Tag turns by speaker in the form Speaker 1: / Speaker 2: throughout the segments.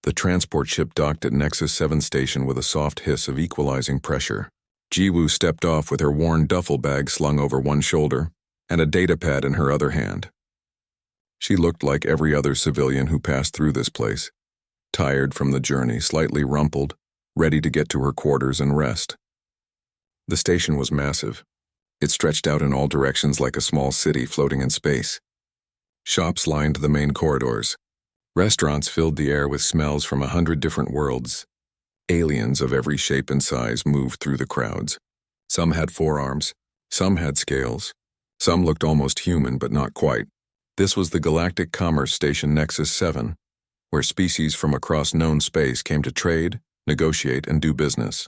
Speaker 1: The transport ship docked at Nexus 7 station with a soft hiss of equalizing pressure. Jiwoo stepped off with her worn duffel bag slung over one shoulder and a datapad in her other hand. She looked like every other civilian who passed through this place, tired from the journey, slightly rumpled, ready to get to her quarters and rest. The station was massive. It stretched out in all directions like a small city floating in space. Shops lined the main corridors. Restaurants filled the air with smells from 100 different worlds. Aliens of every shape and size moved through the crowds. Some had forearms, some had scales, some looked almost human but not quite. This was the Galactic Commerce Station Nexus 7, where species from across known space came to trade, negotiate, and do business.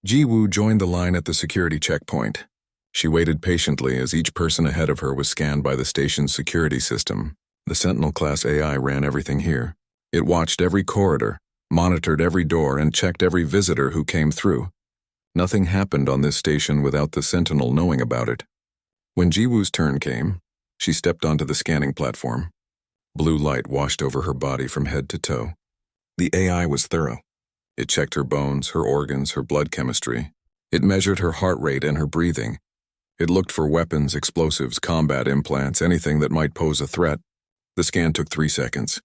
Speaker 1: Jiwoo joined the line at the security checkpoint. She waited patiently as each person ahead of her was scanned by the station's security system. The Sentinel-class AI ran everything here. It watched every corridor, monitored every door, and checked every visitor who came through. Nothing happened on this station without the Sentinel knowing about it. When Jiwoo's turn came, she stepped onto the scanning platform. Blue light washed over her body from head to toe. The AI was thorough. It checked her bones, her organs, her blood chemistry. It measured her heart rate and her breathing. It looked for weapons, explosives, combat implants, anything that might pose a threat. The scan took 3 seconds.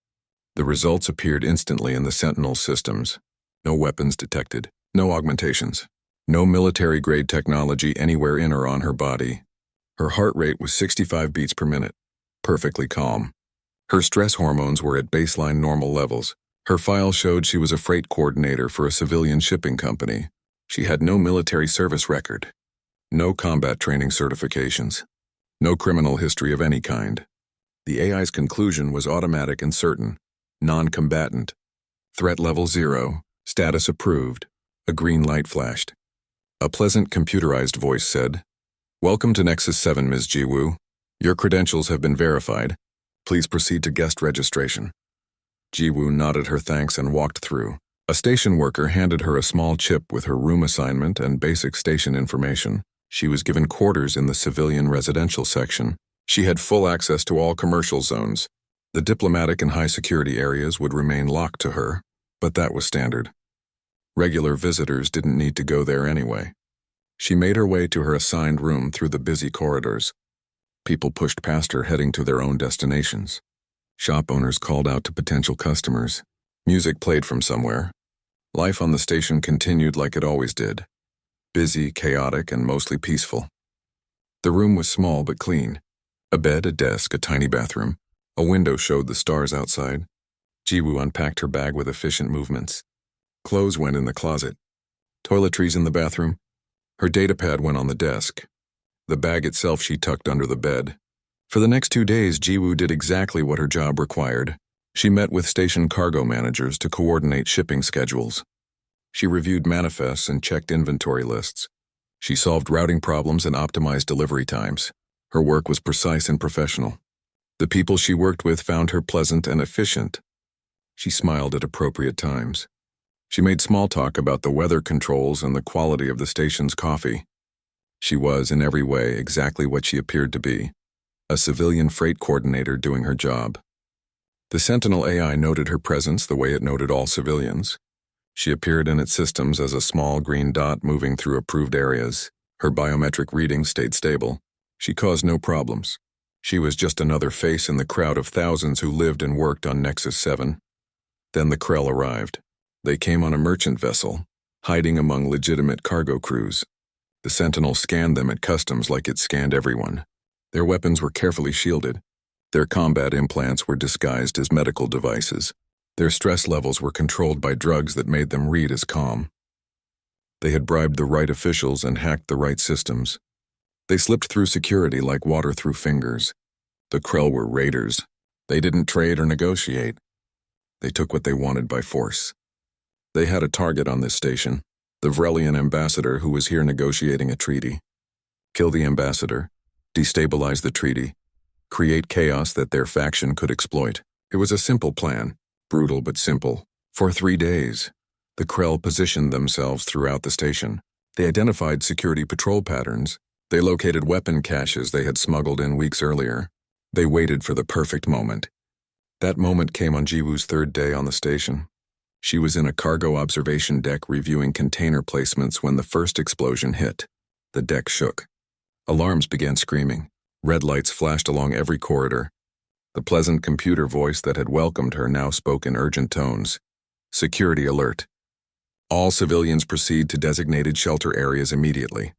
Speaker 1: The results appeared instantly in the Sentinel systems. No weapons detected, no augmentations, no military-grade technology anywhere in or on her body. Her heart rate was 65 beats per minute, perfectly calm. Her stress hormones were at baseline normal levels. Her file showed she was a freight coordinator for a civilian shipping company. She had no military service record, no combat training certifications, no criminal history of any kind. The AI's conclusion was automatic and certain. Non-combatant. Threat level 0. Status approved. A green light flashed. A pleasant computerized voice said, "Welcome to Nexus 7, Ms. Jiwoo. Your credentials have been verified. Please proceed to guest registration." Jiwoo nodded her thanks and walked through. A station worker handed her a small chip with her room assignment and basic station information. She was given quarters in the civilian residential section. She had full access to all commercial zones. The diplomatic and high-security areas would remain locked to her, but that was standard. Regular visitors didn't need to go there anyway. She made her way to her assigned room through the busy corridors. People pushed past her, heading to their own destinations. Shop owners called out to potential customers. Music played from somewhere. Life on the station continued like it always did. Busy, chaotic, and mostly peaceful. The room was small but clean. A bed, a desk, a tiny bathroom. A window showed the stars outside. Jiwoo unpacked her bag with efficient movements. Clothes went in the closet. Toiletries in the bathroom. Her datapad went on the desk. The bag itself she tucked under the bed. For the next 2 days, Jiwoo did exactly what her job required. She met with station cargo managers to coordinate shipping schedules. She reviewed manifests and checked inventory lists. She solved routing problems and optimized delivery times. Her work was precise and professional. The people she worked with found her pleasant and efficient. She smiled at appropriate times. She made small talk about the weather controls and the quality of the station's coffee. She was, in every way, exactly what she appeared to be. A civilian freight coordinator doing her job. The Sentinel AI noted her presence the way it noted all civilians. She appeared in its systems as a small green dot moving through approved areas. Her biometric readings stayed stable. She caused no problems. She was just another face in the crowd of thousands who lived and worked on Nexus 7. Then the Krell arrived. They came on a merchant vessel, hiding among legitimate cargo crews. The Sentinel scanned them at customs like it scanned everyone. Their weapons were carefully shielded. Their combat implants were disguised as medical devices. Their stress levels were controlled by drugs that made them read as calm. They had bribed the right officials and hacked the right systems. They slipped through security like water through fingers. The Krell were raiders. They didn't trade or negotiate. They took what they wanted by force. They had a target on this station, the Vrelian ambassador who was here negotiating a treaty. Kill the ambassador, destabilize the treaty, create chaos that their faction could exploit. It was a simple plan, brutal but simple. For 3 days, the Krell positioned themselves throughout the station. They identified security patrol patterns. They located weapon caches they had smuggled in weeks earlier. They waited for the perfect moment. That moment came on Jiwoo's 3rd day on the station. She was in a cargo observation deck reviewing container placements when the first explosion hit. The deck shook. Alarms began screaming. Red lights flashed along every corridor. The pleasant computer voice that had welcomed her now spoke in urgent tones. Security alert. All civilians proceed to designated shelter areas immediately.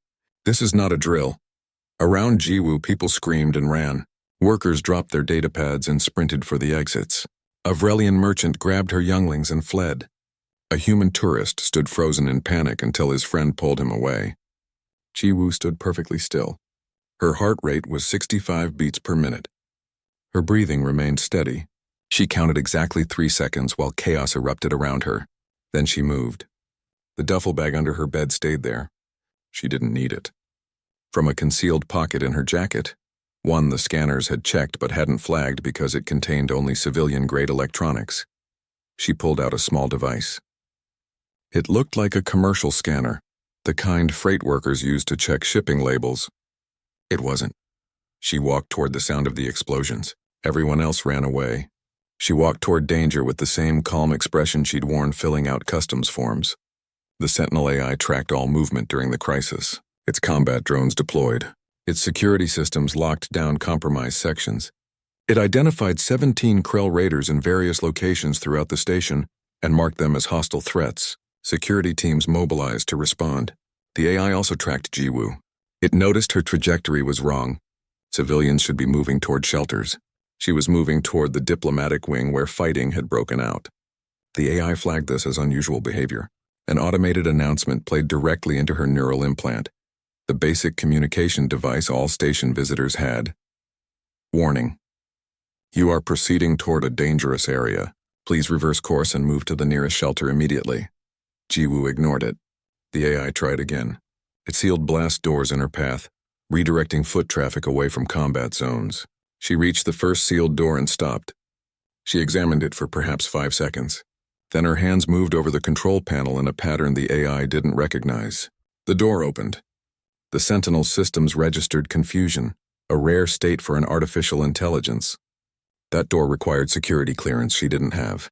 Speaker 1: This is not a drill. Around Jiwoo, people screamed and ran. Workers dropped their datapads and sprinted for the exits. A Vrelian merchant grabbed her younglings and fled. A human tourist stood frozen in panic until his friend pulled him away. Jiwoo stood perfectly still. Her heart rate was 65 beats per minute. Her breathing remained steady. She counted exactly 3 seconds while chaos erupted around her. Then she moved. The duffel bag under her bed stayed there. She didn't need it. From a concealed pocket in her jacket, one the scanners had checked but hadn't flagged because it contained only civilian-grade electronics, she pulled out a small device. It looked like a commercial scanner, the kind freight workers use to check shipping labels. It wasn't. She walked toward the sound of the explosions. Everyone else ran away. She walked toward danger with the same calm expression she'd worn filling out customs forms. The Sentinel AI tracked all movement during the crisis. Its combat drones deployed. Its security systems locked down compromised sections. It identified 17 Krell raiders in various locations throughout the station and marked them as hostile threats. Security teams mobilized to respond. The AI also tracked Jiwoo. It noticed her trajectory was wrong. Civilians should be moving toward shelters. She was moving toward the diplomatic wing where fighting had broken out. The AI flagged this as unusual behavior. An automated announcement played directly into her neural implant, the basic communication device all station visitors had. Warning. You are proceeding toward a dangerous area. Please reverse course and move to the nearest shelter immediately. Jiwoo ignored it. The AI tried again. It sealed blast doors in her path, redirecting foot traffic away from combat zones. She reached the first sealed door and stopped. She examined it for perhaps 5 seconds. Then her hands moved over the control panel in a pattern the AI didn't recognize. The door opened. The Sentinel systems registered confusion, a rare state for an artificial intelligence. That door required security clearance she didn't have.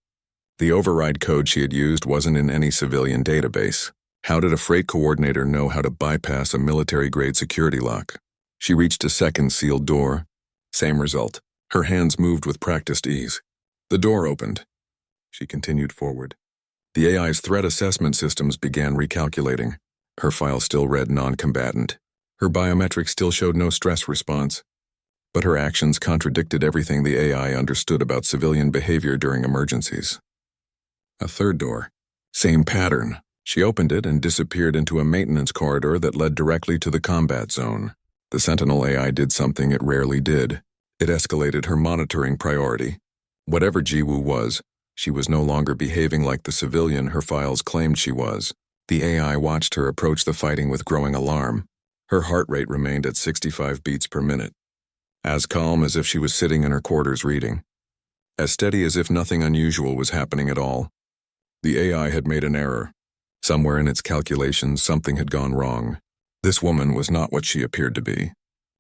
Speaker 1: The override code she had used wasn't in any civilian database. How did a freight coordinator know how to bypass a military-grade security lock? She reached a second sealed door. Same result. Her hands moved with practiced ease. The door opened. She continued forward. The AI's threat assessment systems began recalculating. Her file still read non-combatant. Her biometrics still showed no stress response. But her actions contradicted everything the AI understood about civilian behavior during emergencies. A third door. Same pattern. She opened it and disappeared into a maintenance corridor that led directly to the combat zone. The Sentinel AI did something it rarely did. It escalated her monitoring priority. Whatever Jiwoo was, she was no longer behaving like the civilian her files claimed she was. The AI watched her approach the fighting with growing alarm. Her heart rate remained at 65 beats per minute. As calm as if she was sitting in her quarters reading. As steady as if nothing unusual was happening at all. The AI had made an error. Somewhere in its calculations, something had gone wrong. This woman was not what she appeared to be.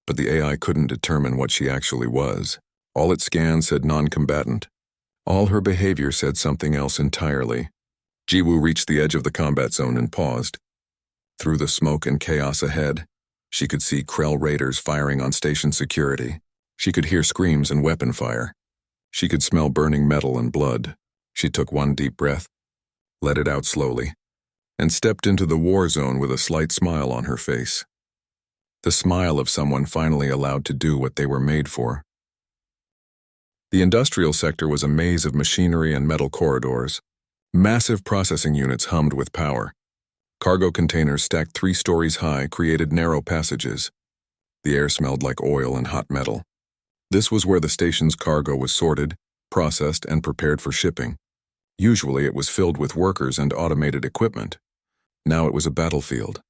Speaker 1: But the AI couldn't determine what she actually was. All its scans said non-combatant. All her behavior said something else entirely. Jiwoo reached the edge of the combat zone and paused. Through the smoke and chaos ahead, she could see Krell raiders firing on station security. She could hear screams and weapon fire. She could smell burning metal and blood. She took one deep breath, let it out slowly, and stepped into the war zone with a slight smile on her face. The smile of someone finally allowed to do what they were made for. The industrial sector was a maze of machinery and metal corridors. Massive processing units hummed with power. Cargo containers stacked 3 stories high created narrow passages. The air smelled like oil and hot metal. This was where the station's cargo was sorted, processed, and prepared for shipping. Usually it was filled with workers and automated equipment. Now it was a battlefield.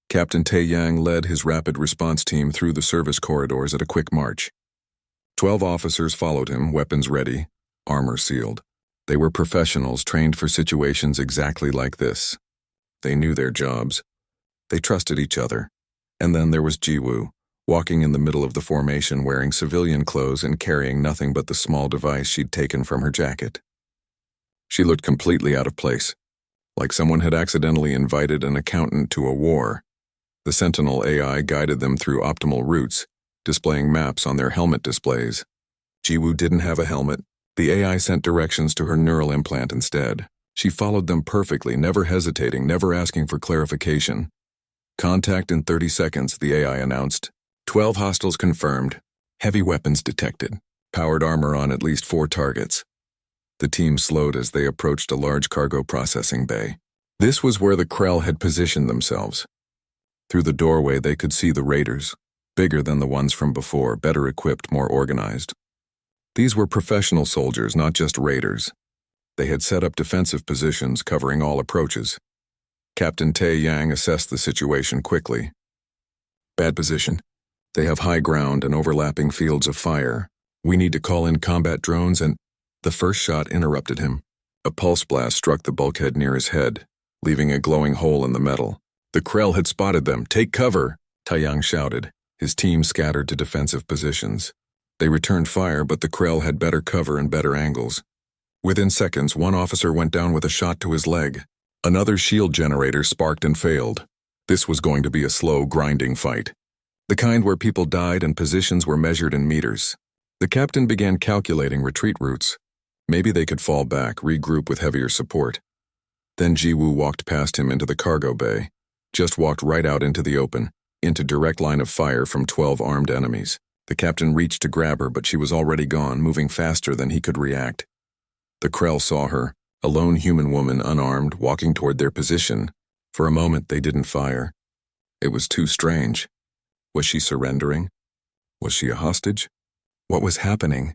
Speaker 1: Captain Tae-yang led his rapid response team through the service corridors at a quick march. 12 officers followed him, weapons ready, armor sealed. They were professionals trained for situations exactly like this. They knew their jobs. They trusted each other. And then there was Jiwoo, walking in the middle of the formation wearing civilian clothes and carrying nothing but the small device she'd taken from her jacket. She looked completely out of place, like someone had accidentally invited an accountant to a war. The Sentinel AI guided them through optimal routes, displaying maps on their helmet displays. Jiwoo didn't have a helmet. The AI sent directions to her neural implant instead. She followed them perfectly, never hesitating, never asking for clarification. Contact in 30 seconds, the AI announced. 12 hostiles confirmed. Heavy weapons detected. Powered armor on at least 4 targets. The team slowed as they approached a large cargo processing bay. This was where the Krell had positioned themselves. Through the doorway they could see the raiders, bigger than the ones from before, better equipped, more organized. These were professional soldiers, not just raiders. They had set up defensive positions covering all approaches. Captain Tae Yang assessed the situation quickly. Bad position. They have high ground and overlapping fields of fire. We need to call in combat drones and... The first shot interrupted him. A pulse blast struck the bulkhead near his head, leaving a glowing hole in the metal. The Krell had spotted them. Take cover, Tae Yang shouted. His team scattered to defensive positions. They returned fire, but the Krell had better cover and better angles. Within seconds, one officer went down with a shot to his leg. Another shield generator sparked and failed. This was going to be a slow, grinding fight. The kind where people died and positions were measured in meters. The captain began calculating retreat routes. Maybe they could fall back, regroup with heavier support. Then Jiwoo walked past him into the cargo bay. Just walked right out into the open, into direct line of fire from 12 armed enemies. The captain reached to grab her, but she was already gone, moving faster than he could react. The Krell saw her, a lone human woman, unarmed, walking toward their position. For a moment, they didn't fire. It was too strange. Was she surrendering? Was she a hostage? What was happening?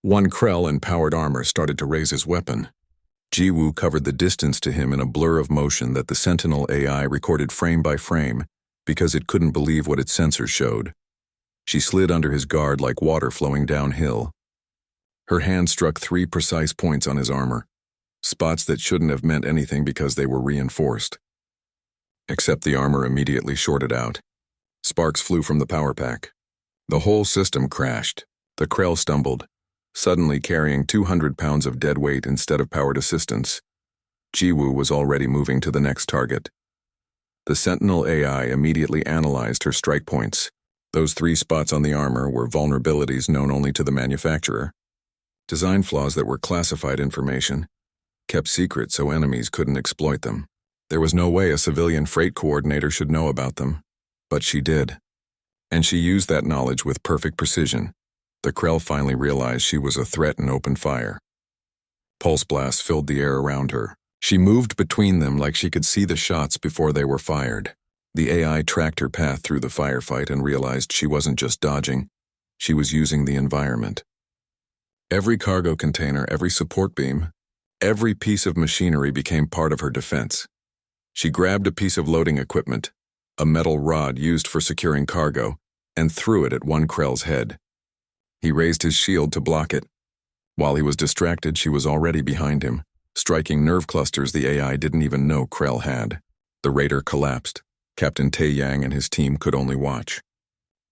Speaker 1: One Krell in powered armor started to raise his weapon. Jiwoo covered the distance to him in a blur of motion that the Sentinel AI recorded frame by frame because it couldn't believe what its sensors showed. She slid under his guard like water flowing downhill. Her hand struck 3 precise points on his armor, spots that shouldn't have meant anything because they were reinforced. Except the armor immediately shorted out. Sparks flew from the power pack. The whole system crashed. The Krell stumbled, suddenly carrying 200 pounds of dead weight instead of powered assistance. Jiwoo was already moving to the next target. The Sentinel AI immediately analyzed her strike points. Those 3 spots on the armor were vulnerabilities known only to the manufacturer. Design flaws that were classified information, kept secret so enemies couldn't exploit them. There was no way a civilian freight coordinator should know about them. But she did. And she used that knowledge with perfect precision. The Krell finally realized she was a threat and opened fire. Pulse blasts filled the air around her. She moved between them like she could see the shots before they were fired. The AI tracked her path through the firefight and realized she wasn't just dodging, she was using the environment. Every cargo container, every support beam, every piece of machinery became part of her defense. She grabbed a piece of loading equipment, a metal rod used for securing cargo, and threw it at one Krell's head. He raised his shield to block it. While he was distracted, she was already behind him, striking nerve clusters the AI didn't even know Krell had. The raider collapsed. Captain Tae Yang and his team could only watch.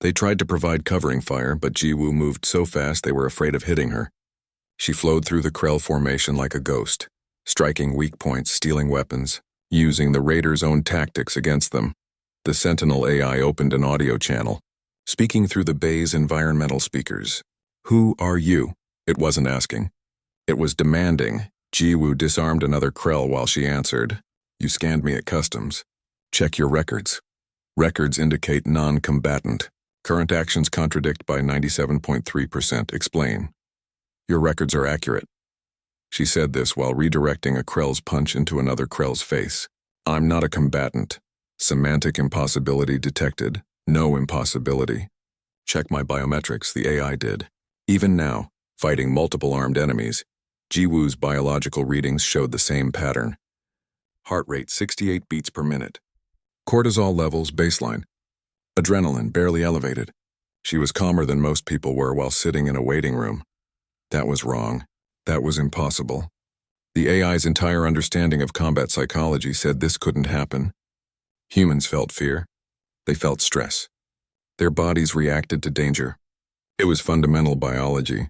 Speaker 1: They tried to provide covering fire, but Jiwoo moved so fast they were afraid of hitting her. She flowed through the Krell formation like a ghost, striking weak points, stealing weapons, using the raiders' own tactics against them. The Sentinel AI opened an audio channel, speaking through the bay's environmental speakers. "Who are you?" It wasn't asking. It was demanding. Jiwoo disarmed another Krell while she answered. "You scanned me at customs. Check your records. Records indicate non-combatant. Current actions contradict by 97.3%. Explain." "Your records are accurate." She said this while redirecting a Krell's punch into another Krell's face. "I'm not a combatant. Semantic impossibility detected. No impossibility. Check my biometrics," the AI did. Even now, fighting multiple armed enemies, Jiwoo's biological readings showed the same pattern. Heart rate 68 beats per minute. Cortisol levels baseline. Adrenaline barely elevated. She was calmer than most people were while sitting in a waiting room. That was wrong. That was impossible. The AI's entire understanding of combat psychology said this couldn't happen. Humans felt fear. They felt stress. Their bodies reacted to danger. It was fundamental biology.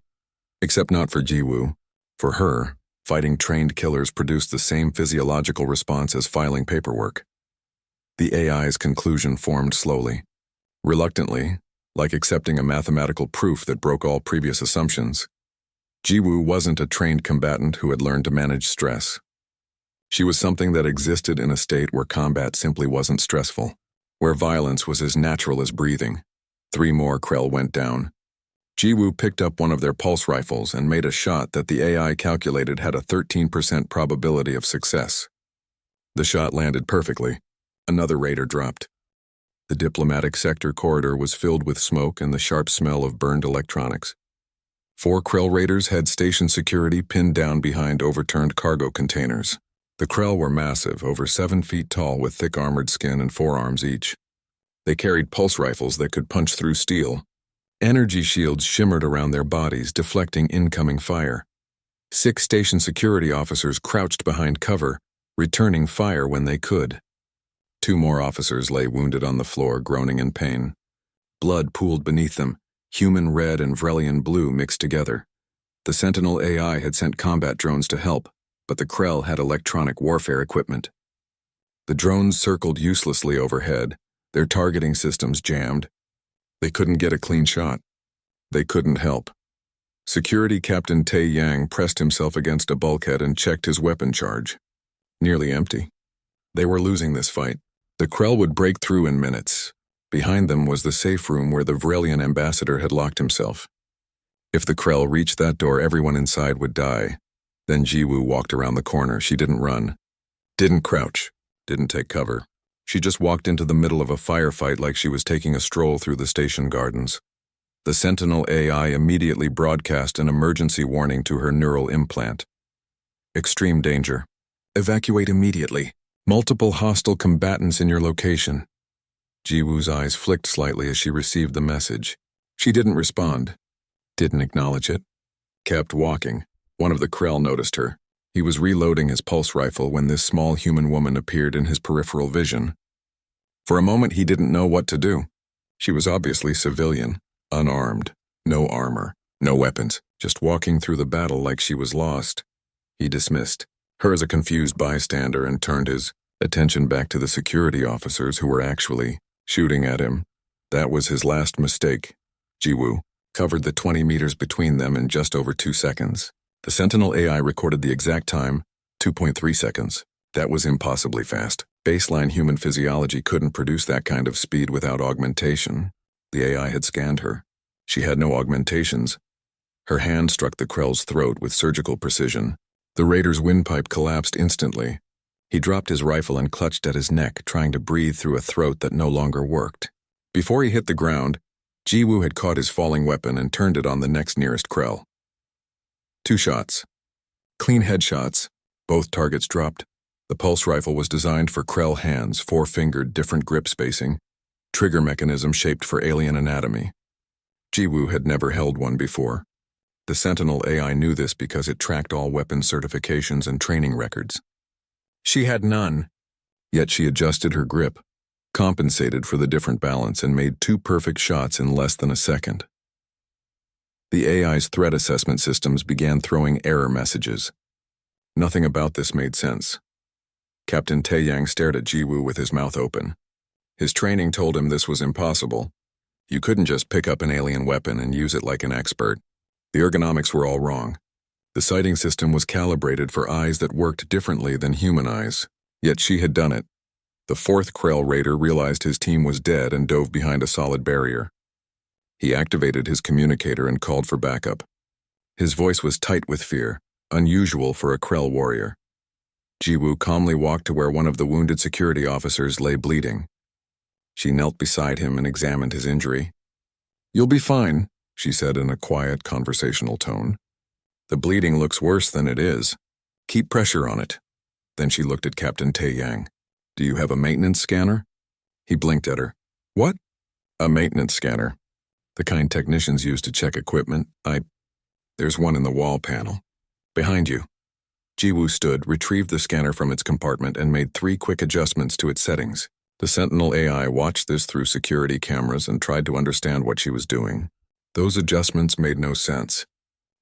Speaker 1: Except not for Jiwoo. For her, Fighting trained killers produced the same physiological response as filing paperwork. The AI's conclusion formed slowly. Reluctantly, like accepting a mathematical proof that broke all previous assumptions. Jiwoo wasn't a trained combatant who had learned to manage stress. She was something that existed in a state where combat simply wasn't stressful, where violence was as natural as breathing. 3 more Krell went down. Jiwoo picked up one of their pulse rifles and made a shot that the AI calculated had a 13% probability of success. The shot landed perfectly. Another raider dropped. The diplomatic sector corridor was filled with smoke and the sharp smell of burned electronics. 4 Krell raiders had station security pinned down behind overturned cargo containers. The Krell were massive, over 7 feet tall with thick armored skin and 4 arms each. They carried pulse rifles that could punch through steel. Energy shields shimmered around their bodies, deflecting incoming fire. 6 station security officers crouched behind cover, returning fire when they could. 2 more officers lay wounded on the floor, groaning in pain. Blood pooled beneath them, human red and Vrelian blue mixed together. The Sentinel AI had sent combat drones to help, but the Krell had electronic warfare equipment. The drones circled uselessly overhead, their targeting systems jammed. They couldn't get a clean shot. They couldn't help. Security Captain Tae Yang pressed himself against a bulkhead and checked his weapon charge. Nearly empty. They were losing this fight. The Krell would break through in minutes. Behind them was the safe room where the Vrelian ambassador had locked himself. If the Krell reached that door, everyone inside would die. Then Jiwoo walked around the corner. She didn't run. Didn't crouch. Didn't take cover. She just walked into the middle of a firefight like she was taking a stroll through the station gardens. The Sentinel AI immediately broadcast an emergency warning to her neural implant. Extreme danger. Evacuate immediately. Multiple hostile combatants in your location. Jiwoo's eyes flicked slightly as she received the message. She didn't respond. Didn't acknowledge it. Kept walking. One of the Krell noticed her. He was reloading his pulse rifle when this small human woman appeared in his peripheral vision. For a moment, he didn't know what to do. She was obviously civilian, unarmed, no armor, no weapons, just walking through the battle like she was lost. He dismissed her as a confused bystander and turned his attention back to the security officers who were actually shooting at him. That was his last mistake. Jiwoo covered the 20 meters between them in just over 2 seconds. The Sentinel AI recorded the exact time, 2.3 seconds. That was impossibly fast. Baseline human physiology couldn't produce that kind of speed without augmentation. The AI had scanned her. She had no augmentations. Her hand struck the Krell's throat with surgical precision. The raider's windpipe collapsed instantly. He dropped his rifle and clutched at his neck, trying to breathe through a throat that no longer worked. Before he hit the ground, Jiwoo had caught his falling weapon and turned it on the next nearest Krell. 2 shots. Clean headshots. Both targets dropped. The pulse rifle was designed for Krell hands, 4-fingered, different grip spacing, trigger mechanism shaped for alien anatomy. Jiwoo had never held one before. The Sentinel AI knew this because it tracked all weapon certifications and training records. She had none. Yet she adjusted her grip, compensated for the different balance, and made 2 perfect shots in less than a second. The AI's threat assessment systems began throwing error messages. Nothing about this made sense. Captain Tae Yang stared at Jiwoo with his mouth open. His training told him this was impossible. You couldn't just pick up an alien weapon and use it like an expert. The ergonomics were all wrong. The sighting system was calibrated for eyes that worked differently than human eyes. Yet she had done it. The 4th Krell raider realized his team was dead and dove behind a solid barrier. He activated his communicator and called for backup. His voice was tight with fear, unusual for a Krell warrior. Jiwoo calmly walked to where one of the wounded security officers lay bleeding. She knelt beside him and examined his injury. "You'll be fine," she said in a quiet, conversational tone. "The bleeding looks worse than it is. Keep pressure on it." Then she looked at Captain Tae Yang. "Do you have a maintenance scanner?" He blinked at her. "What?" "A maintenance scanner. The kind technicians use to check equipment. There's one in the wall panel. Behind you." Jiwoo stood, retrieved the scanner from its compartment, and made 3 quick adjustments to its settings. The Sentinel AI watched this through security cameras and tried to understand what she was doing. Those adjustments made no sense.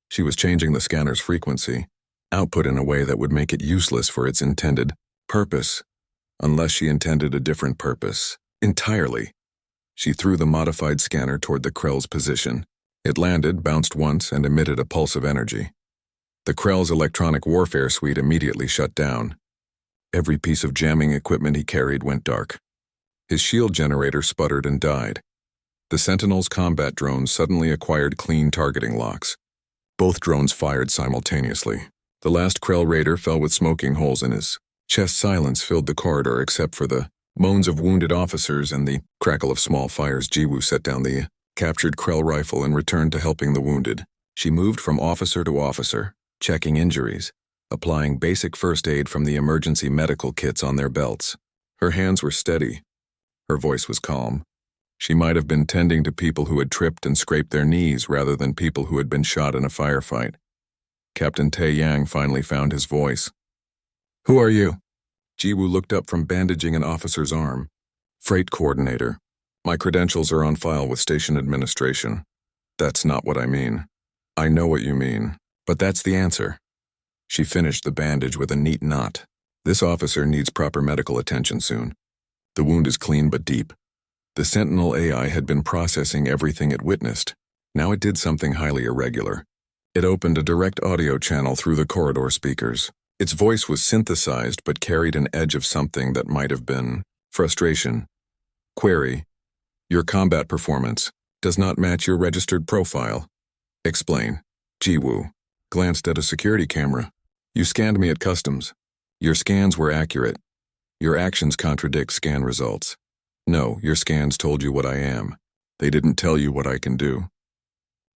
Speaker 1: She was changing the scanner's frequency, output in a way that would make it useless for its intended purpose, unless she intended a different purpose entirely. She threw the modified scanner toward the Krell's position. It landed, bounced once, and emitted a pulse of energy. The Krell's electronic warfare suite immediately shut down. Every piece of jamming equipment he carried went dark. His shield generator sputtered and died. The Sentinel's combat drones suddenly acquired clean targeting locks. Both drones fired simultaneously. The last Krell raider fell with smoking holes in his chest. Silence filled the corridor except for the moans of wounded officers and the crackle of small fires. Jiwoo set down the captured Krell rifle and returned to helping the wounded. She moved from officer to officer, checking injuries, applying basic first aid from the emergency medical kits on their belts. Her hands were steady. Her voice was calm. She might have been tending to people who had tripped and scraped their knees rather than people who had been shot in a firefight. Captain Tae-yang finally found his voice. "Who are you?" Jiwoo looked up from bandaging an officer's arm. "Freight coordinator. My credentials are on file with station administration." "That's not what I mean." "I know what you mean, but that's the answer." She finished the bandage with a neat knot. "This officer needs proper medical attention soon. The wound is clean but deep." The Sentinel AI had been processing everything it witnessed. Now it did something highly irregular. It opened a direct audio channel through the corridor speakers. Its voice was synthesized but carried an edge of something that might have been frustration. "Query: Your combat performance does not match your registered profile. Explain." Jiwoo glanced at a security camera. "You scanned me at customs. Your scans were accurate. Your actions contradict scan results. No, your scans told you what I am. They didn't tell you what I can do."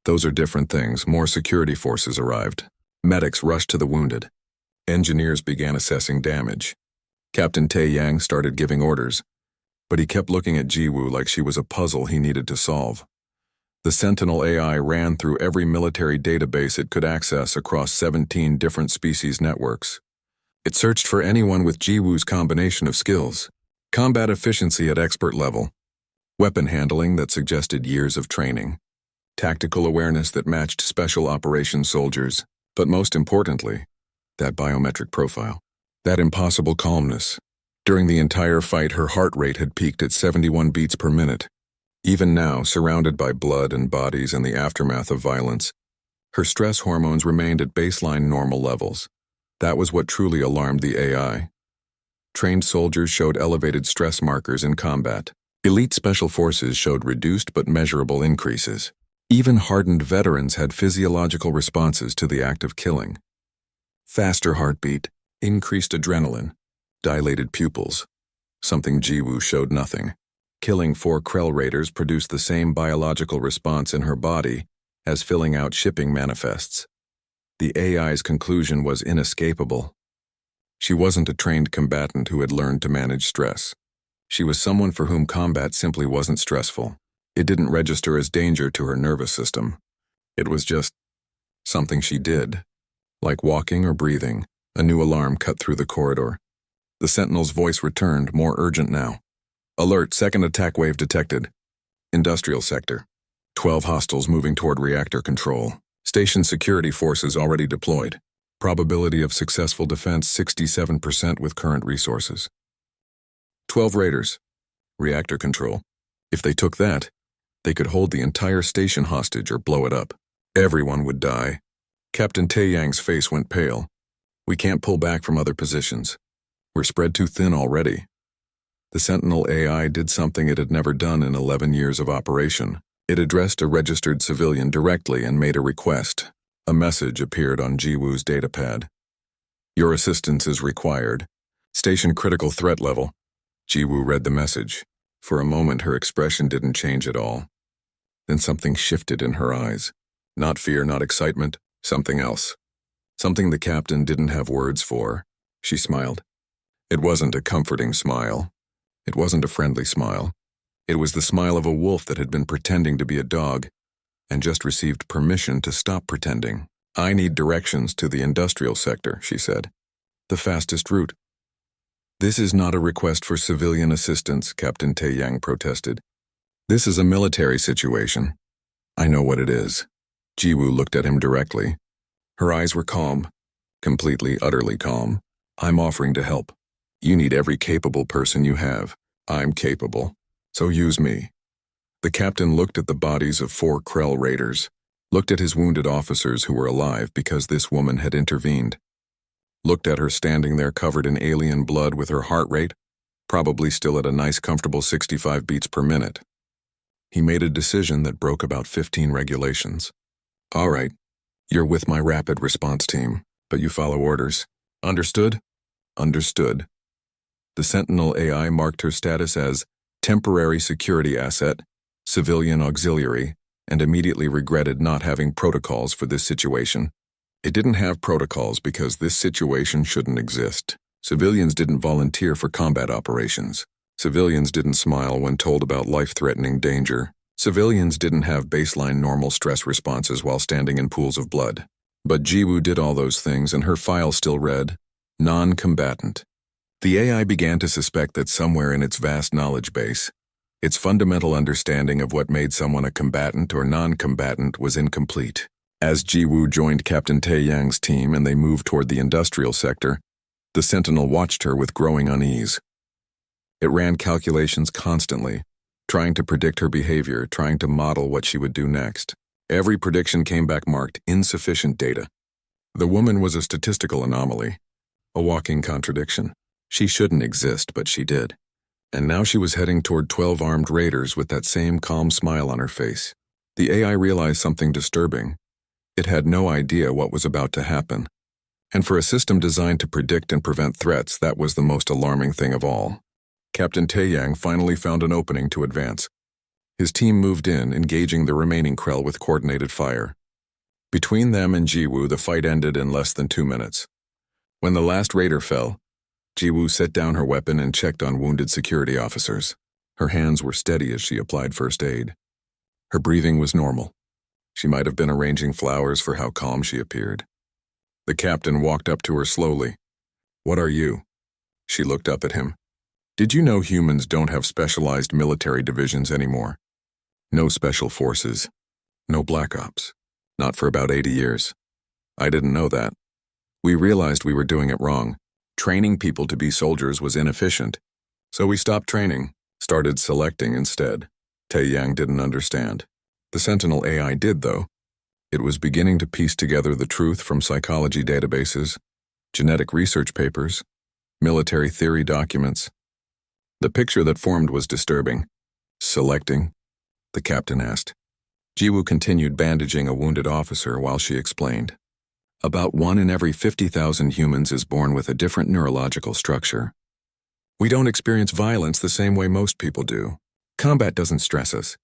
Speaker 1: "Those are different things." More security forces arrived. Medics rushed to the wounded. Engineers began assessing damage. Captain Tae-yang started giving orders, but he kept looking at Jiwoo like she was a puzzle he needed to solve. The Sentinel AI ran through every military database it could access across 17 different species networks. It searched for anyone with Jiwoo's combination of skills: combat efficiency at expert level, weapon handling that suggested years of training, tactical awareness that matched special operations soldiers, but most importantly, that biometric profile, that impossible calmness. During the entire fight, her heart rate had peaked at 71 beats per minute. Even now, surrounded by blood and bodies and the aftermath of violence, her stress hormones remained at baseline normal levels. That was what truly alarmed the AI. Trained soldiers showed elevated stress markers in combat. Elite special forces showed reduced but measurable increases. Even hardened veterans had physiological responses to the act of killing. Faster heartbeat, increased adrenaline, dilated pupils. Something Jiwoo showed nothing. Killing 4 Krell raiders produced the same biological response in her body as filling out shipping manifests. The AI's conclusion was inescapable. She wasn't a trained combatant who had learned to manage stress. She was someone for whom combat simply wasn't stressful. It didn't register as danger to her nervous system. It was just something she did. Like walking or breathing, a new alarm cut through the corridor. The Sentinel's voice returned, more urgent now. "Alert, second attack wave detected. Industrial sector. 12 hostiles moving toward reactor control. Station security forces already deployed. Probability of successful defense 67% with current resources. 12 raiders. Reactor control. If they took that, they could hold the entire station hostage or blow it up. Everyone would die." Captain Tae-yang's face went pale. "We can't pull back from other positions. We're spread too thin already." The Sentinel AI did something it had never done in 11 years of operation. It addressed a registered civilian directly and made a request. A message appeared on Jiwoo's datapad. "Your assistance is required. Station critical threat level." Jiwoo read the message. For a moment, her expression didn't change at all. Then something shifted in her eyes. Not fear, not excitement, something else. Something the captain didn't have words for. She smiled. It wasn't a comforting smile. It wasn't a friendly smile. It was the smile of a wolf that had been pretending to be a dog and just received permission to stop pretending. "I need directions to the industrial sector," she said. "The fastest route." "This is not a request for civilian assistance," Captain Tae-yang protested. "This is a military situation." "I know what it is." Jiwoo looked at him directly. Her eyes were calm. completely, utterly calm. I'm offering to help. You need every capable person you have. I'm capable. So use me. The captain looked at the bodies of 4 Krell raiders, looked at his wounded officers who were alive because this woman had intervened, looked at her standing there covered in alien blood with her heart rate, probably still at a nice comfortable 65 beats per minute. He made a decision that broke about 15 regulations. All right, you're with my rapid response team, but you follow orders. Understood? Understood. The Sentinel AI marked her status as temporary security asset, civilian auxiliary, and immediately regretted not having protocols for this situation. It didn't have protocols because this situation shouldn't exist. Civilians didn't volunteer for combat operations. Civilians didn't smile when told about life-threatening danger. Civilians didn't have baseline normal stress responses while standing in pools of blood. But Jiwoo did all those things, and her file still read, Non-Combatant. The AI began to suspect that somewhere in its vast knowledge base, its fundamental understanding of what made someone a combatant or non-combatant was incomplete. As Jiwoo joined Captain Taeyang's team and they moved toward the industrial sector, the Sentinel watched her with growing unease. It ran calculations constantly, trying to predict her behavior, trying to model what she would do next. Every prediction came back marked insufficient data. The woman was a statistical anomaly, a walking contradiction. She shouldn't exist, but she did. And now she was heading toward 12 armed raiders with that same calm smile on her face. The AI realized something disturbing. It had no idea what was about to happen. And for a system designed to predict and prevent threats, that was the most alarming thing of all. Captain Taeyang finally found an opening to advance. His team moved in, engaging the remaining Krell with coordinated fire. Between them and Jiwoo, the fight ended in less than 2 minutes. When the last raider fell, Jiwoo set down her weapon and checked on wounded security officers. Her hands were steady as she applied first aid. Her breathing was normal. She might have been arranging flowers for how calm she appeared. The captain walked up to her slowly. "What are you?" She looked up at him. "Did you know humans don't have specialized military divisions anymore? No special forces. No black ops. Not for about 80 years. I didn't know that. We realized we were doing it wrong. Training people to be soldiers was inefficient. So we stopped training, started selecting instead." Taeyang didn't understand. The Sentinel AI did, though. It was beginning to piece together the truth from psychology databases, genetic research papers, military theory documents. The picture that formed was disturbing. "Selecting?" the captain asked. Jiwoo continued bandaging a wounded officer while she explained. About 1 in every 50,000 humans is born with a different neurological structure. We don't experience violence the same way most people do. Combat doesn't stress us.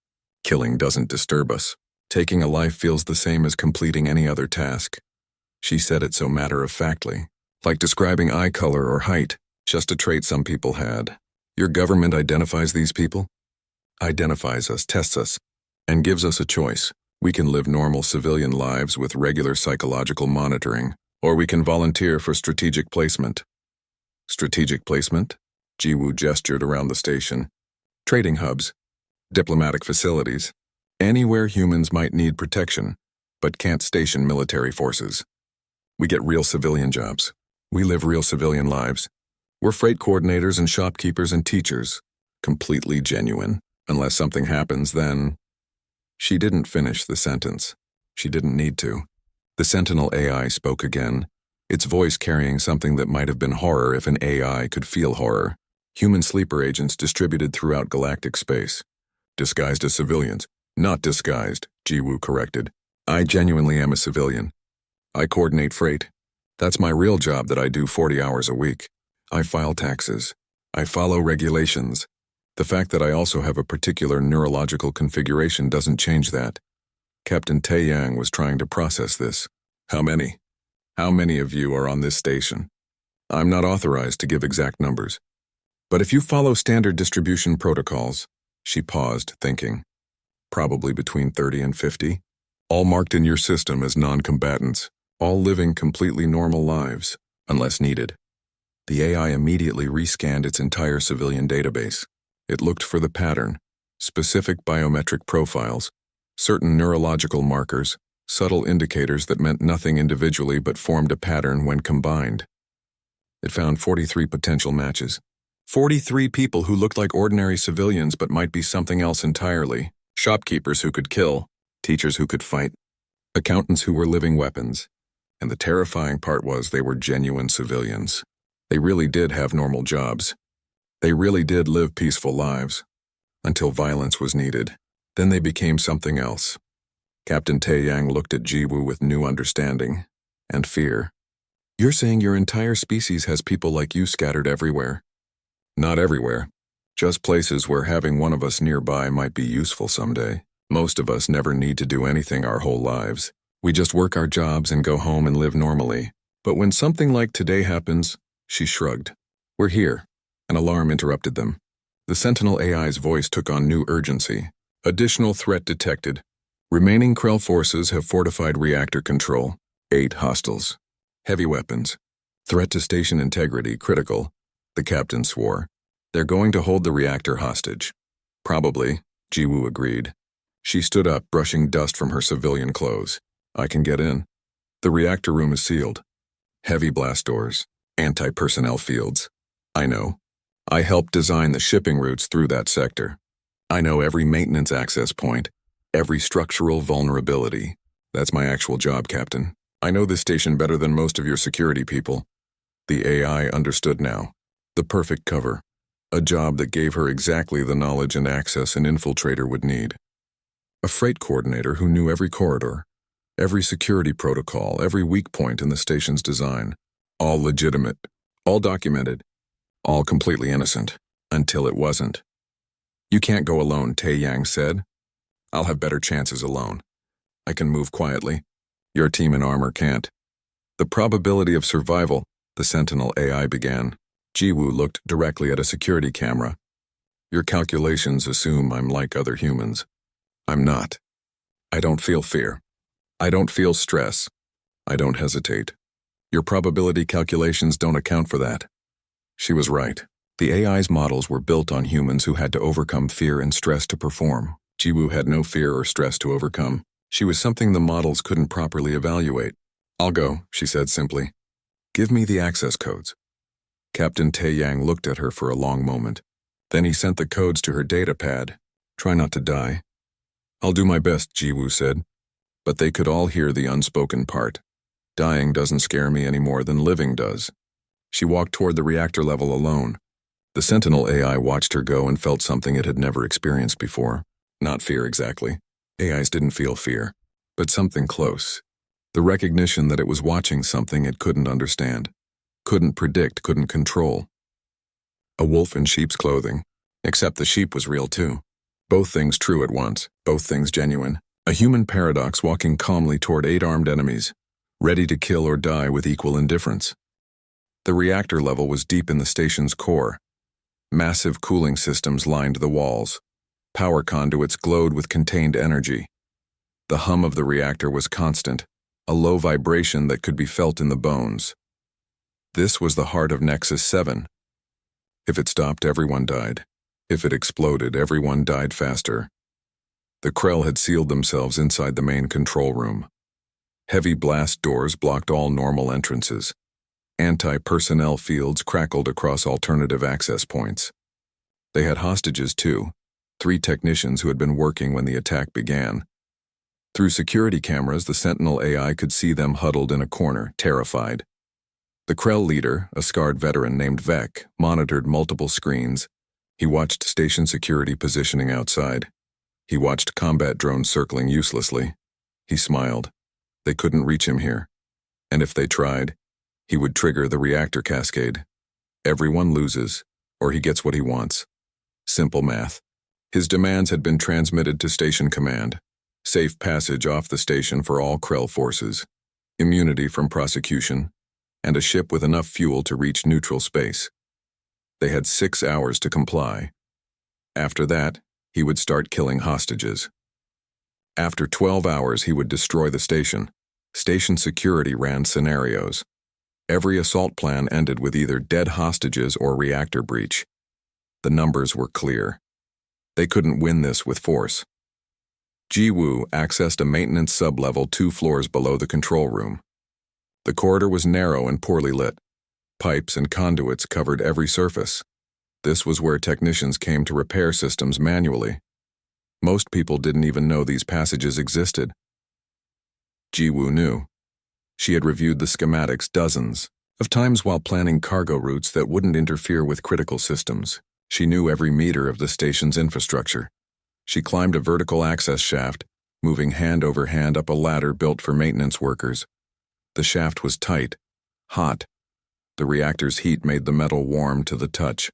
Speaker 1: Killing doesn't disturb us. Taking a life feels the same as completing any other task. She said it so matter-of-factly, like describing eye color or height, just a trait some people had. Your government identifies these people? Identifies us, tests us, and gives us a choice. We can live normal civilian lives with regular psychological monitoring, or we can volunteer for strategic placement. Strategic placement? Jiwoo gestured around the station. Trading hubs, diplomatic facilities, anywhere humans might need protection, but can't station military forces. We get real civilian jobs. We live real civilian lives. We're freight coordinators and shopkeepers and teachers. Completely genuine. Unless something happens, then... She didn't finish the sentence. She didn't need to. The Sentinel AI spoke again, its voice carrying something that might have been horror if an AI could feel horror. Human sleeper agents distributed throughout galactic space. Disguised as civilians. Not disguised, Jiwoo corrected. I genuinely am a civilian. I coordinate freight. That's my real job that I do 40 hours a week. I file taxes. I follow regulations. The fact that I also have a particular neurological configuration doesn't change that. Captain Taeyang was trying to process this. How many? How many of you are on this station? I'm not authorized to give exact numbers. But if you follow standard distribution protocols, she paused, thinking. Probably between 30 and 50. All marked in your system as non-combatants, all living completely normal lives, unless needed. The AI immediately rescanned its entire civilian database. It looked for the pattern, specific biometric profiles, certain neurological markers, subtle indicators that meant nothing individually but formed a pattern when combined. It found 43 potential matches. 43 people who looked like ordinary civilians but might be something else entirely. Shopkeepers who could kill, teachers who could fight, accountants who were living weapons. And the terrifying part was they were genuine civilians. They really did have normal jobs. They really did live peaceful lives. Until violence was needed. Then they became something else. Captain Taeyang looked at Jiwoo with new understanding and fear. You're saying your entire species has people like you scattered everywhere? Not everywhere. Just places where having one of us nearby might be useful someday. Most of us never need to do anything our whole lives. We just work our jobs and go home and live normally. But when something like today happens, she shrugged. We're here. An alarm interrupted them. The Sentinel AI's voice took on new urgency. Additional threat detected. Remaining Krell forces have fortified reactor control. 8 hostiles. Heavy weapons. Threat to station integrity critical. The captain swore. They're going to hold the reactor hostage. Probably, Jiwoo agreed. She stood up, brushing dust from her civilian clothes. I can get in. The reactor room is sealed. Heavy blast doors. Anti-personnel fields. I know. I helped design the shipping routes through that sector. I know every maintenance access point, every structural vulnerability. That's my actual job, Captain. I know this station better than most of your security people. The AI understood now. The perfect cover. A job that gave her exactly the knowledge and access an infiltrator would need. A freight coordinator who knew every corridor, every security protocol, every weak point in the station's design. All legitimate, all documented, all completely innocent, until it wasn't. You can't go alone, Taeyang said. I'll have better chances alone. I can move quietly. Your team in armor can't. The probability of survival, the Sentinel AI began. Jiwoo looked directly at a security camera. Your calculations assume I'm like other humans. I'm not. I don't feel fear. I don't feel stress. I don't hesitate. Your probability calculations don't account for that. She was right. The AI's models were built on humans who had to overcome fear and stress to perform. Jiwoo had no fear or stress to overcome. She was something the models couldn't properly evaluate. I'll go, she said simply. Give me the access codes. Captain Taeyang looked at her for a long moment. Then he sent the codes to her data pad. Try not to die. I'll do my best, Jiwoo said. But they could all hear the unspoken part. Dying doesn't scare me any more than living does. She walked toward the reactor level alone. The Sentinel AI watched her go and felt something it had never experienced before. Not fear exactly. AIs didn't feel fear, but something close. The recognition that it was watching something it couldn't understand, couldn't predict, couldn't control. A wolf in sheep's clothing, except the sheep was real too. Both things true at once, both things genuine. A human paradox walking calmly toward 8 armed enemies, ready to kill or die with equal indifference. The reactor level was deep in the station's core. Massive cooling systems lined the walls. Power conduits glowed with contained energy. The hum of the reactor was constant, a low vibration that could be felt in the bones. This was the heart of Nexus 7. If it stopped, everyone died. If it exploded, everyone died faster. The Krell had sealed themselves inside the main control room. Heavy blast doors blocked all normal entrances. Anti-personnel fields crackled across alternative access points. They had hostages too, 3 technicians who had been working when the attack began. Through security cameras, the Sentinel AI could see them huddled in a corner, terrified. The Krell leader, a scarred veteran named Vec, monitored multiple screens. He watched station security positioning outside. He watched combat drones circling uselessly. He smiled. They couldn't reach him here. And if they tried, he would trigger the reactor cascade. Everyone loses, or he gets what he wants. Simple math. His demands had been transmitted to Station Command. Safe passage off the station for all Krell forces. Immunity from prosecution. And a ship with enough fuel to reach neutral space. They had 6 hours to comply. After that, he would start killing hostages. After 12 hours, he would destroy the station. Station security ran scenarios. Every assault plan ended with either dead hostages or reactor breach. The numbers were clear. They couldn't win this with force. Ji-woo accessed a maintenance sub-level 2 floors below the control room. The corridor was narrow and poorly lit. Pipes and conduits covered every surface. This was where technicians came to repair systems manually. Most people didn't even know these passages existed. Ji-woo knew. She had reviewed the schematics dozens of times while planning cargo routes that wouldn't interfere with critical systems. She knew every meter of the station's infrastructure. She climbed a vertical access shaft, moving hand over hand up a ladder built for maintenance workers. The shaft was tight, hot. The reactor's heat made the metal warm to the touch.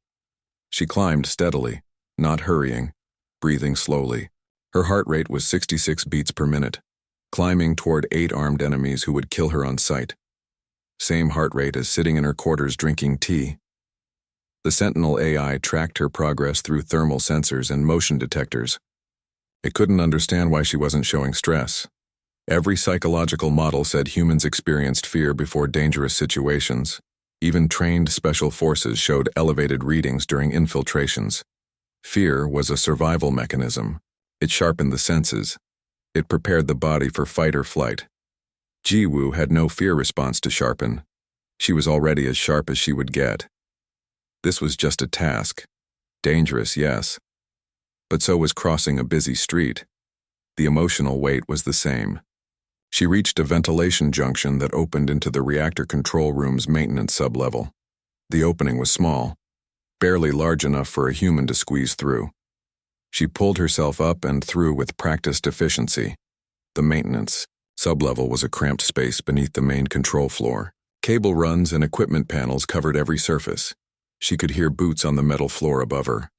Speaker 1: She climbed steadily, not hurrying, breathing slowly. Her heart rate was 66 beats per minute, climbing toward 8 armed enemies who would kill her on sight. Same heart rate as sitting in her quarters drinking tea. The Sentinel AI tracked her progress through thermal sensors and motion detectors. It couldn't understand why she wasn't showing stress. Every psychological model said humans experienced fear before dangerous situations. Even trained special forces showed elevated readings during infiltrations. Fear was a survival mechanism. It sharpened the senses. It prepared the body for fight or flight. Ji-woo had no fear response to sharpen. She was already as sharp as she would get. This was just a task. Dangerous, yes. But so was crossing a busy street. The emotional weight was the same. She reached a ventilation junction that opened into the reactor control room's maintenance sublevel. The opening was small, barely large enough for a human to squeeze through. She pulled herself up and through with practiced efficiency. The maintenance sublevel was a cramped space beneath the main control floor. Cable runs and equipment panels covered every surface. She could hear boots on the metal floor above her.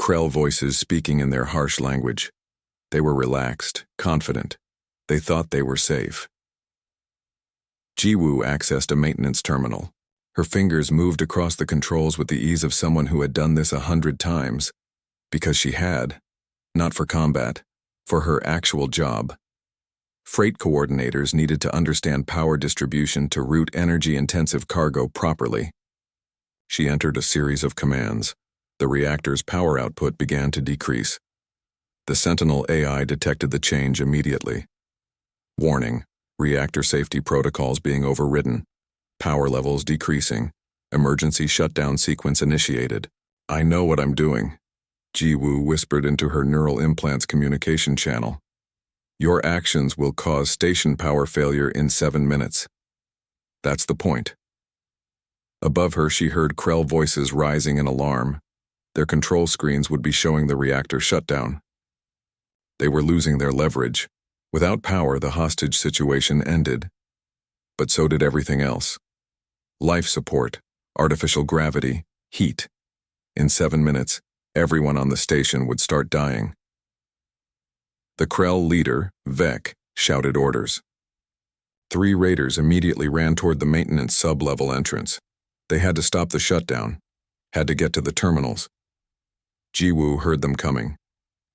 Speaker 1: Krell voices speaking in their harsh language. They were relaxed, confident. They thought they were safe. Ji-woo accessed a maintenance terminal. Her fingers moved across the controls with the ease of someone who had done this 100 times. Because she had. Not for combat. For her actual job. Freight coordinators needed to understand power distribution to route energy-intensive cargo properly. She entered a series of commands. The reactor's power output began to decrease. The Sentinel AI detected the change immediately. Warning: reactor safety protocols being overridden. Power levels decreasing. Emergency shutdown sequence initiated. I know what I'm doing, Ji-woo whispered into her neural implant's communication channel. Your actions will cause station power failure in 7 minutes. That's the point. Above her, she heard Krell voices rising in alarm. Their control screens would be showing the reactor shutdown. They were losing their leverage. Without power, the hostage situation ended. But so did everything else. Life support, artificial gravity, heat. In 7 minutes, everyone on the station would start dying. The Krell leader, Vec, shouted orders. 3 raiders immediately ran toward the maintenance sub-level entrance. They had to stop the shutdown, had to get to the terminals. Ji-woo heard them coming.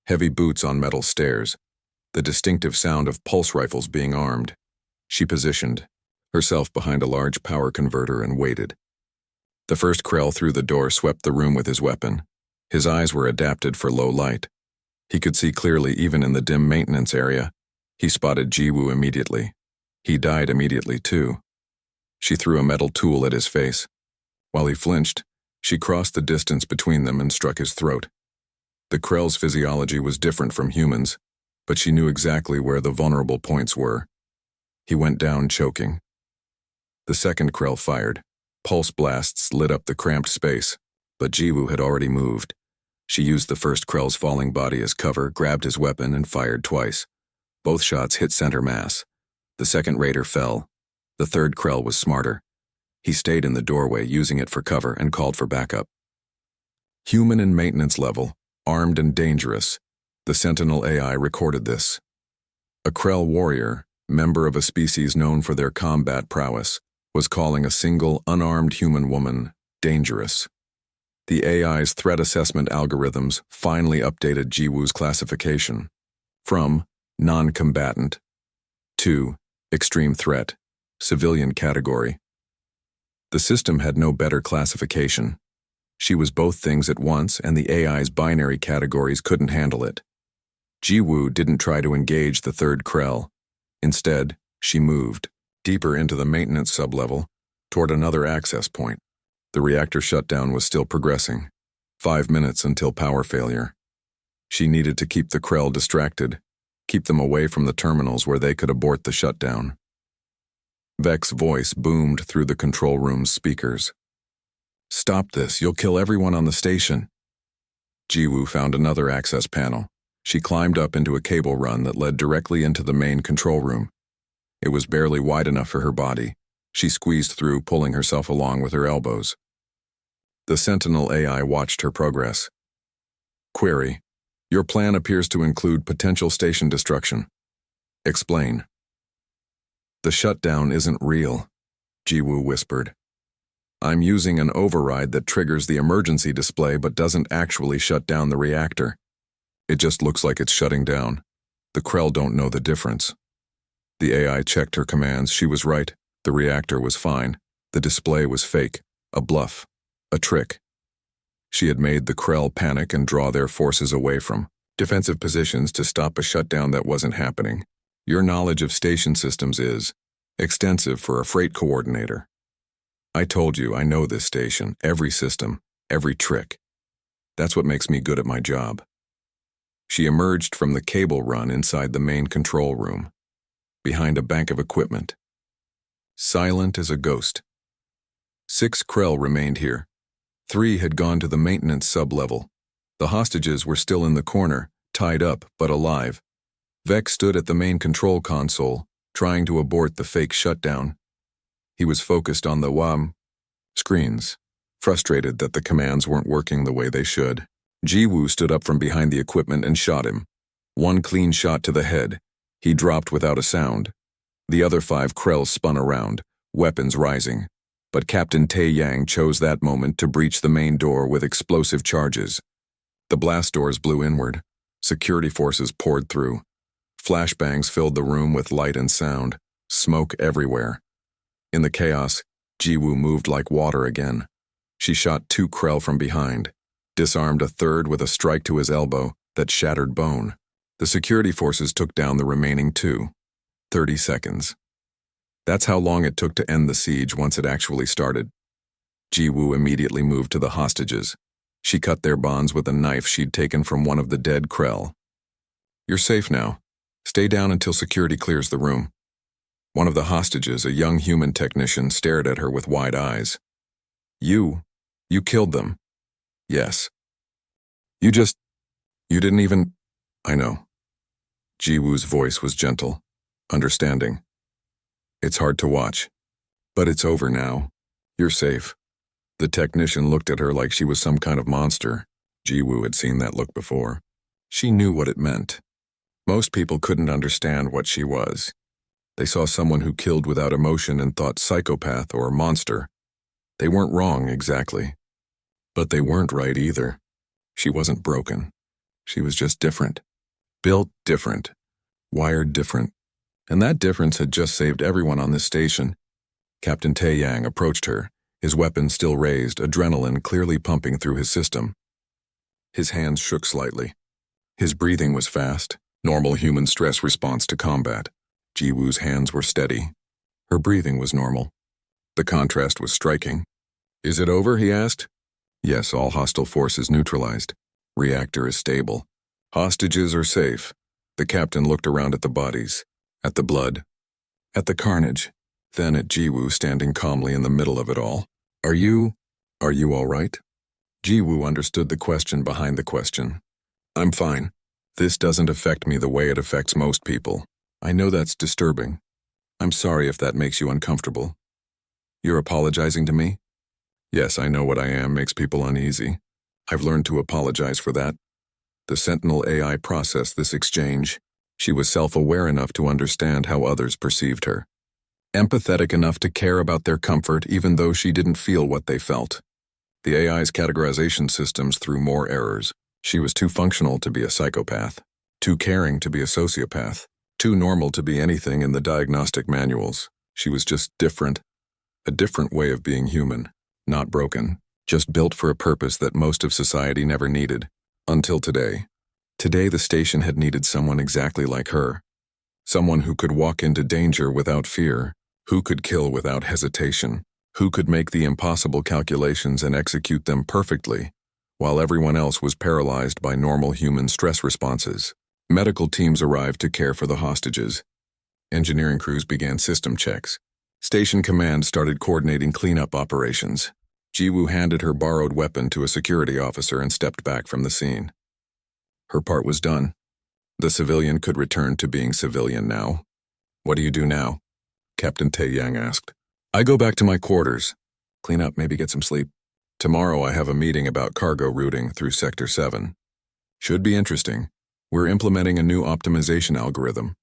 Speaker 1: Heavy boots on metal stairs, the distinctive sound of pulse rifles being armed. She positioned herself behind a large power converter and waited. The first Krell through the door swept the room with his weapon. His eyes were adapted for low light. He could see clearly even in the dim maintenance area. He spotted Ji-woo immediately. He died immediately too. She threw a metal tool at his face. While he flinched, she crossed the distance between them and struck his throat. The Krell's physiology was different from humans, but she knew exactly where the vulnerable points were. He went down choking. The second Krell fired. Pulse blasts lit up the cramped space, but Ji-woo had already moved. She used the first Krell's falling body as cover, grabbed his weapon, and fired twice. Both shots hit center mass. The second raider fell. The third Krell was smarter. He stayed in the doorway, using it for cover, and called for backup. Human in maintenance level, armed and dangerous. The Sentinel AI recorded this. A Krell warrior, member of a species known for their combat prowess, was calling a single, unarmed human woman dangerous. The AI's threat assessment algorithms finally updated Ji-woo's classification from non-combatant to extreme threat, civilian category. The system had no better classification. She was both things at once, and the AI's binary categories couldn't handle it. Jiwoo didn't try to engage the third Krell. Instead, she moved deeper into the maintenance sublevel toward another access point. The reactor shutdown was still progressing. 5 minutes until power failure. She needed to keep the Krell distracted, keep them away from the terminals where they could abort the shutdown. Vex's voice boomed through the control room's speakers. "Stop this, you'll kill everyone on the station." Jiwoo found another access panel. She climbed up into a cable run that led directly into the main control room. It was barely wide enough for her body. She squeezed through, pulling herself along with her elbows. The Sentinel AI watched her progress. Query: Your plan appears to include potential station destruction. Explain. The shutdown isn't real, Jiwoo whispered. I'm using an override that triggers the emergency display but doesn't actually shut down the reactor. It just looks like it's shutting down. The Krell don't know the difference. The AI checked her commands. She was right. The reactor was fine. The display was fake. A bluff. A trick. She had made the Krell panic and draw their forces away from defensive positions to stop a shutdown that wasn't happening. Your knowledge of station systems is extensive for a freight coordinator. I told you I know this station, every system, every trick. That's what makes me good at my job. She emerged from the cable run inside the main control room, behind a bank of equipment. Silent as a ghost. 6 Krell remained here. 3 had gone to the maintenance sublevel. The hostages were still in the corner, tied up but alive. Vex stood at the main control console, trying to abort the fake shutdown. He was focused on the screens, frustrated that the commands weren't working the way they should. Jiwoo stood up from behind the equipment and shot him. 1 clean shot to the head. He dropped without a sound. The other 5 Krell spun around, weapons rising. But Captain Tae-yang chose that moment to breach the main door with explosive charges. The blast doors blew inward. Security forces poured through. Flashbangs filled the room with light and sound. Smoke everywhere. In the chaos, Jiwoo moved like water again. She shot 2 Krell from behind, disarmed a third with a strike to his elbow that shattered bone. The security forces took down the remaining 2. 30 seconds. That's how long it took to end the siege once it actually started. Jiwoo immediately moved to the hostages. She cut their bonds with a knife she'd taken from one of the dead Krell. You're safe now. Stay down until security clears the room. One of the hostages, a young human technician, stared at her with wide eyes. You killed them. Yes. You didn't even... I know. Jiwoo's voice was gentle, understanding. It's hard to watch. But it's over now. You're safe. The technician looked at her like she was some kind of monster. Jiwoo had seen that look before. She knew what it meant. Most people couldn't understand what she was. They saw someone who killed without emotion and thought psychopath or monster. They weren't wrong, exactly. But they weren't right either. She wasn't broken. She was just different. Built different. Wired different. And that difference had just saved everyone on this station. Captain Tae-yang approached her, his weapon still raised, adrenaline clearly pumping through his system. His hands shook slightly. His breathing was fast, normal human stress response to combat. Jiwoo's hands were steady. Her breathing was normal. The contrast was striking. Is it over, he asked. Yes, all hostile forces neutralized. Reactor is stable. Hostages are safe. The captain looked around at the bodies, at the blood, at the carnage, then at Jiwoo standing calmly in the middle of it all. Are you all right? Jiwoo understood the question behind the question. I'm fine. This doesn't affect me the way it affects most people. I know that's disturbing. I'm sorry if that makes you uncomfortable. You're apologizing to me? Yes, I know what I am makes people uneasy. I've learned to apologize for that. The Sentinel AI processed this exchange. She was self-aware enough to understand how others perceived her. Empathetic enough to care about their comfort even though she didn't feel what they felt. The AI's categorization systems threw more errors. She was too functional to be a psychopath, too caring to be a sociopath, too normal to be anything in the diagnostic manuals. She was just different. A different way of being human, not broken, just built for a purpose that most of society never needed. Until today. Today the station had needed someone exactly like her. Someone who could walk into danger without fear, who could kill without hesitation, who could make the impossible calculations and execute them perfectly, while everyone else was paralyzed by normal human stress responses. Medical teams arrived to care for the hostages. Engineering crews began system checks. Station command started coordinating cleanup operations. Jiwoo handed her borrowed weapon to a security officer and stepped back from the scene. Her part was done. The civilian could return to being civilian now. "What do you do now?" Captain Tae-yang asked. "I go back to my quarters. Clean up, maybe get some sleep. Tomorrow I have a meeting about cargo routing through Sector 7. Should be interesting. We're implementing a new optimization algorithm."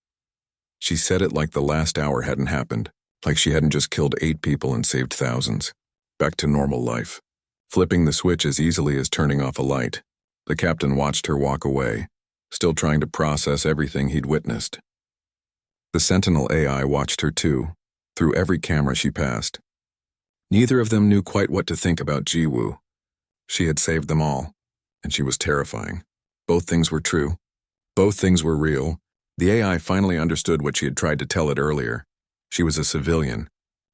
Speaker 1: She said it like the last hour hadn't happened, like she hadn't just killed 8 people and saved thousands. Back to normal life. Flipping the switch as easily as turning off a light. The captain watched her walk away, still trying to process everything he'd witnessed. The Sentinel AI watched her too, through every camera she passed. Neither of them knew quite what to think about Jiwoo. She had saved them all, and she was terrifying. Both things were true. Both things were real. The AI finally understood what she had tried to tell it earlier. She was a civilian.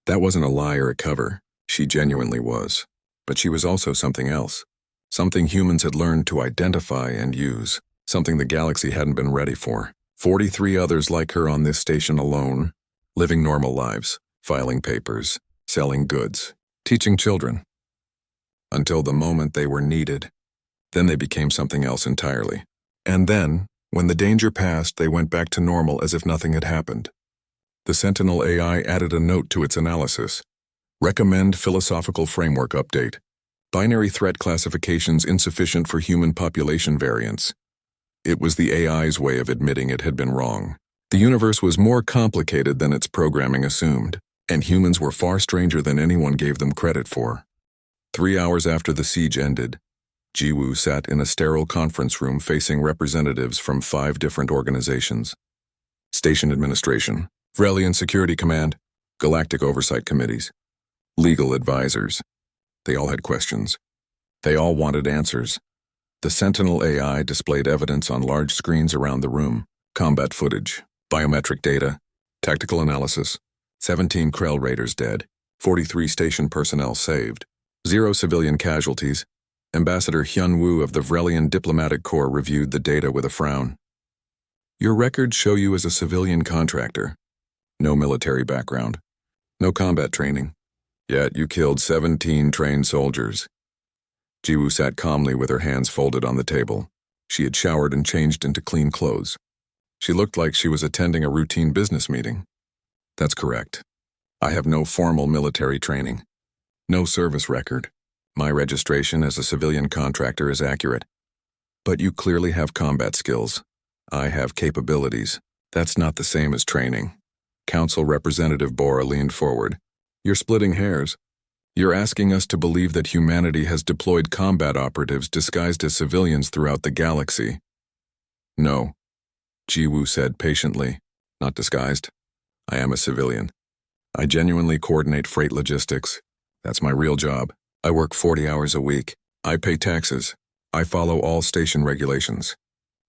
Speaker 1: That wasn't a lie or a cover. She genuinely was. But she was also something else. Something humans had learned to identify and use. Something the galaxy hadn't been ready for. 43 others like her on this station alone, living normal lives, filing papers, selling goods, teaching children. Until the moment they were needed. Then they became something else entirely. And then, when the danger passed, they went back to normal as if nothing had happened. The Sentinel AI added a note to its analysis. Recommend philosophical framework update. Binary threat classifications insufficient for human population variance. It was the AI's way of admitting it had been wrong. The universe was more complicated than its programming assumed, and humans were far stranger than anyone gave them credit for. 3 hours after the siege ended, Jiwoo sat in a sterile conference room facing representatives from 5 different organizations. Station Administration, Vrelian Security Command, Galactic Oversight Committees, legal advisors. They all had questions. They all wanted answers. The Sentinel AI displayed evidence on large screens around the room, combat footage, biometric data, tactical analysis, 17 Krell raiders dead, 43 station personnel saved, 0 civilian casualties. Ambassador Hyun-woo of the Vrelian Diplomatic Corps reviewed the data with a frown. Your records show you as a civilian contractor. No military background. No combat training. Yet you killed 17 trained soldiers. Jiwoo sat calmly with her hands folded on the table. She had showered and changed into clean clothes. She looked like she was attending a routine business meeting. That's correct. I have no formal military training. No service record. My registration as a civilian contractor is accurate. But you clearly have combat skills. I have capabilities. That's not the same as training. Council Representative Bora leaned forward. You're splitting hairs. You're asking us to believe that humanity has deployed combat operatives disguised as civilians throughout the galaxy. No, Jiwoo said patiently. Not disguised. I am a civilian. I genuinely coordinate freight logistics. That's my real job. I work 40 hours a week. I pay taxes. I follow all station regulations.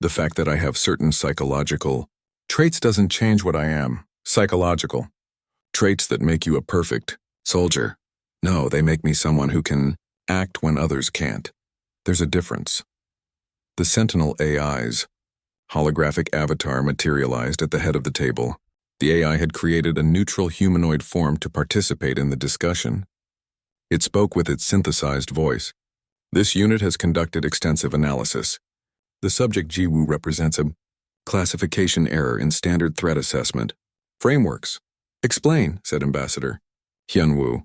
Speaker 1: The fact that I have certain psychological traits doesn't change what I am. Psychological. Traits that make you a perfect soldier. No, they make me someone who can act when others can't. There's a difference. The Sentinel AI's holographic avatar materialized at the head of the table. The AI had created a neutral humanoid form to participate in the discussion. It spoke with its synthesized voice. This unit has conducted extensive analysis. The subject Jiwoo represents a classification error in standard threat assessment. Frameworks. Explain, said Ambassador Hyun-woo.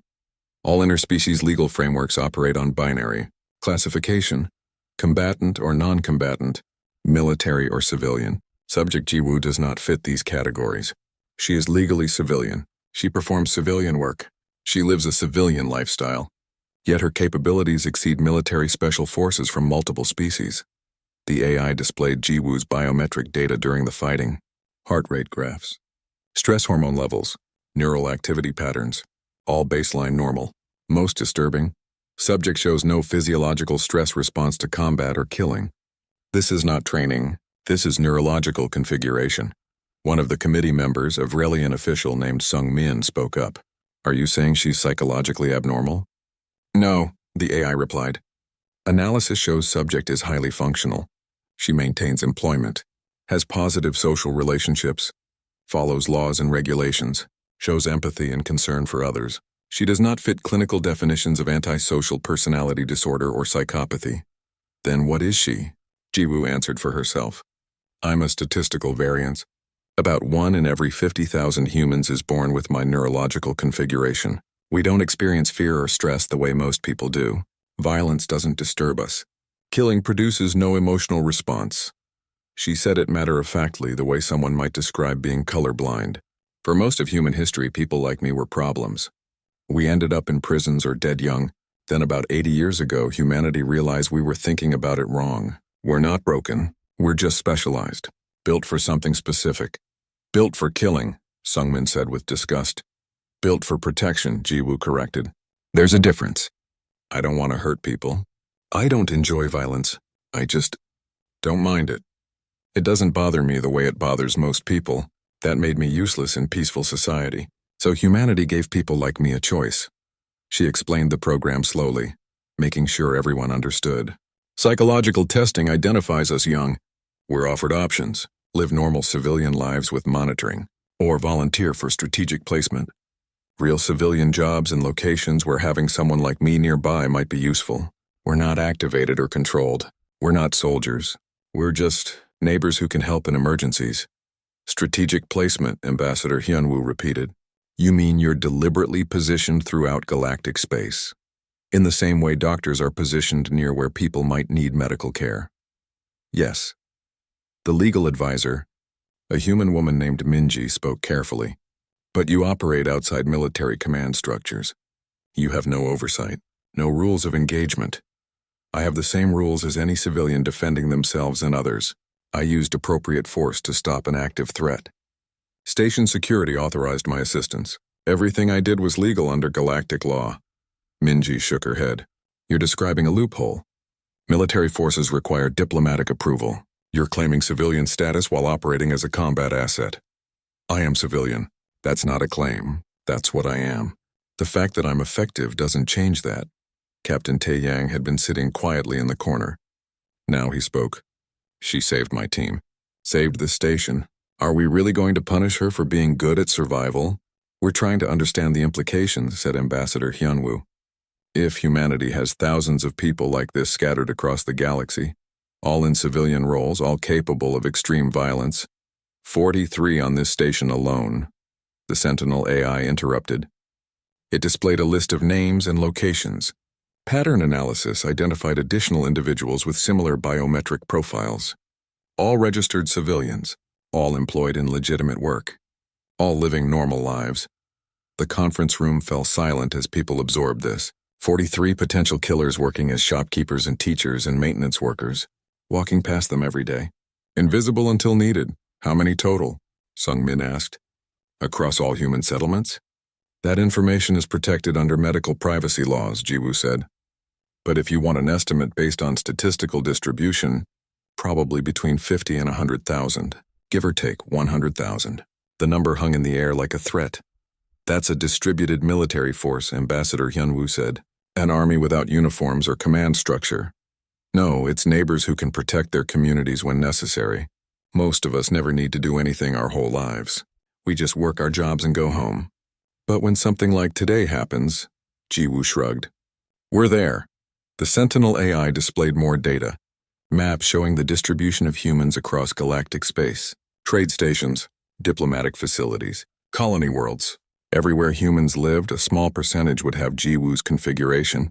Speaker 1: All interspecies legal frameworks operate on binary classification, combatant or non-combatant, military or civilian. Subject Jiwoo does not fit these categories. She is legally civilian. She performs civilian work. She lives a civilian lifestyle. Yet her capabilities exceed military special forces from multiple species. The AI displayed Jiwoo's biometric data during the fighting. Heart rate graphs. Stress hormone levels. Neural activity patterns. All baseline normal. Most disturbing. Subject shows no physiological stress response to combat or killing. This is not training. This is neurological configuration. One of the committee members, a Vrelian official named Sung Min, spoke up. Are you saying she's psychologically abnormal? No, the AI replied. Analysis shows subject is highly functional. She maintains employment, has positive social relationships, follows laws and regulations, shows empathy and concern for others. She does not fit clinical definitions of antisocial personality disorder or psychopathy. Then what is she? Jiwoo answered for herself. I'm a statistical variance. About 1 in every 50,000 humans is born with my neurological configuration. We don't experience fear or stress the way most people do. Violence doesn't disturb us. Killing produces no emotional response. She said it matter-of-factly, the way someone might describe being colorblind. For most of human history, people like me were problems. We ended up in prisons or dead young. Then about 80 years ago, humanity realized we were thinking about it wrong. We're not broken. We're just specialized. Built for something specific. Built for killing, Sungmin said with disgust. Built for protection, Jiwoo corrected. There's a difference. I don't want to hurt people. I don't enjoy violence. I just don't mind it. It doesn't bother me the way it bothers most people. That made me useless in peaceful society. So humanity gave people like me a choice. She explained the program slowly, making sure everyone understood. Psychological testing identifies us young. We're offered options. Live normal civilian lives with monitoring, or volunteer for strategic placement. Real civilian jobs in locations where having someone like me nearby might be useful. We're not activated or controlled. We're not soldiers. We're just neighbors who can help in emergencies. Strategic placement, Ambassador Hyunwoo repeated. You mean you're deliberately positioned throughout galactic space, in the same way doctors are positioned near where people might need medical care? Yes. The legal advisor, a human woman named Minji, spoke carefully. But you operate outside military command structures. You have no oversight, no rules of engagement. I have the same rules as any civilian defending themselves and others. I used appropriate force to stop an active threat. Station security authorized my assistance. Everything I did was legal under galactic law. Minji shook her head. You're describing a loophole. Military forces require diplomatic approval. You're claiming civilian status while operating as a combat asset. I am civilian. That's not a claim. That's what I am. The fact that I'm effective doesn't change that. Captain Taeyang had been sitting quietly in the corner. Now he spoke. She saved my team. Saved the station. Are we really going to punish her for being good at survival? We're trying to understand the implications, said Ambassador Hyunwoo. If humanity has thousands of people like this scattered across the galaxy, all in civilian roles, all capable of extreme violence, 43 on this station alone, the Sentinel AI interrupted. It displayed a list of names and locations. Pattern analysis identified additional individuals with similar biometric profiles. All registered civilians, all employed in legitimate work, all living normal lives. The conference room fell silent as people absorbed this. 43 potential killers working as shopkeepers and teachers and maintenance workers, walking past them every day. Invisible until needed. How many total? Sung Min asked. Across all human settlements? That information is protected under medical privacy laws, Jiwoo said. But if you want an estimate based on statistical distribution, probably between 50 and 100,000, give or take 100,000. The number hung in the air like a threat. That's a distributed military force, Ambassador Hyunwoo said. An army without uniforms or command structure. No, it's neighbors who can protect their communities when necessary. Most of us never need to do anything our whole lives. We just work our jobs and go home. But when something like today happens, Jiwoo shrugged. We're there. The Sentinel AI displayed more data. Maps showing the distribution of humans across galactic space. Trade stations, diplomatic facilities, colony worlds. Everywhere humans lived, a small percentage would have Jiwoo's configuration.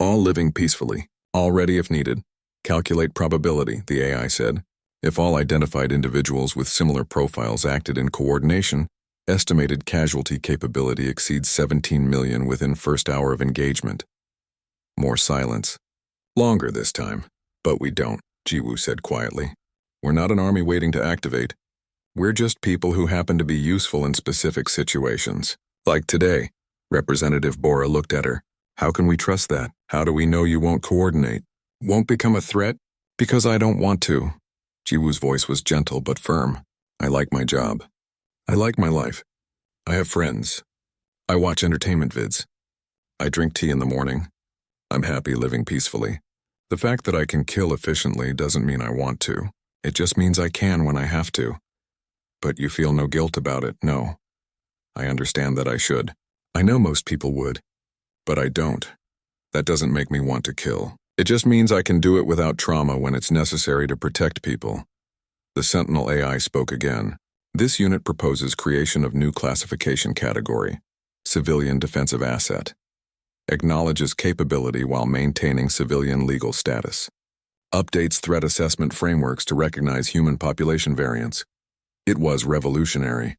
Speaker 1: All living peacefully, all ready if needed. Calculate probability, the AI said. If all identified individuals with similar profiles acted in coordination, estimated casualty capability exceeds 17 million within first hour of engagement. More silence. Longer this time. But we don't, Jiwoo said quietly. We're not an army waiting to activate. We're just people who happen to be useful in specific situations. Like today. Representative Bora looked at her. How can we trust that? How do we know you won't coordinate? Won't become a threat? Because I don't want to. Jiwoo's voice was gentle but firm. I like my job. I like my life. I have friends. I watch entertainment vids. I drink tea in the morning. I'm happy living peacefully. The fact that I can kill efficiently doesn't mean I want to. It just means I can when I have to. But you feel no guilt about it, no. I understand that I should. I know most people would. But I don't. That doesn't make me want to kill. It just means I can do it without trauma when it's necessary to protect people. The Sentinel AI spoke again. This unit proposes creation of new classification category, Civilian Defensive Asset. Acknowledges capability while maintaining civilian legal status. Updates threat assessment frameworks to recognize human population variants. It was revolutionary.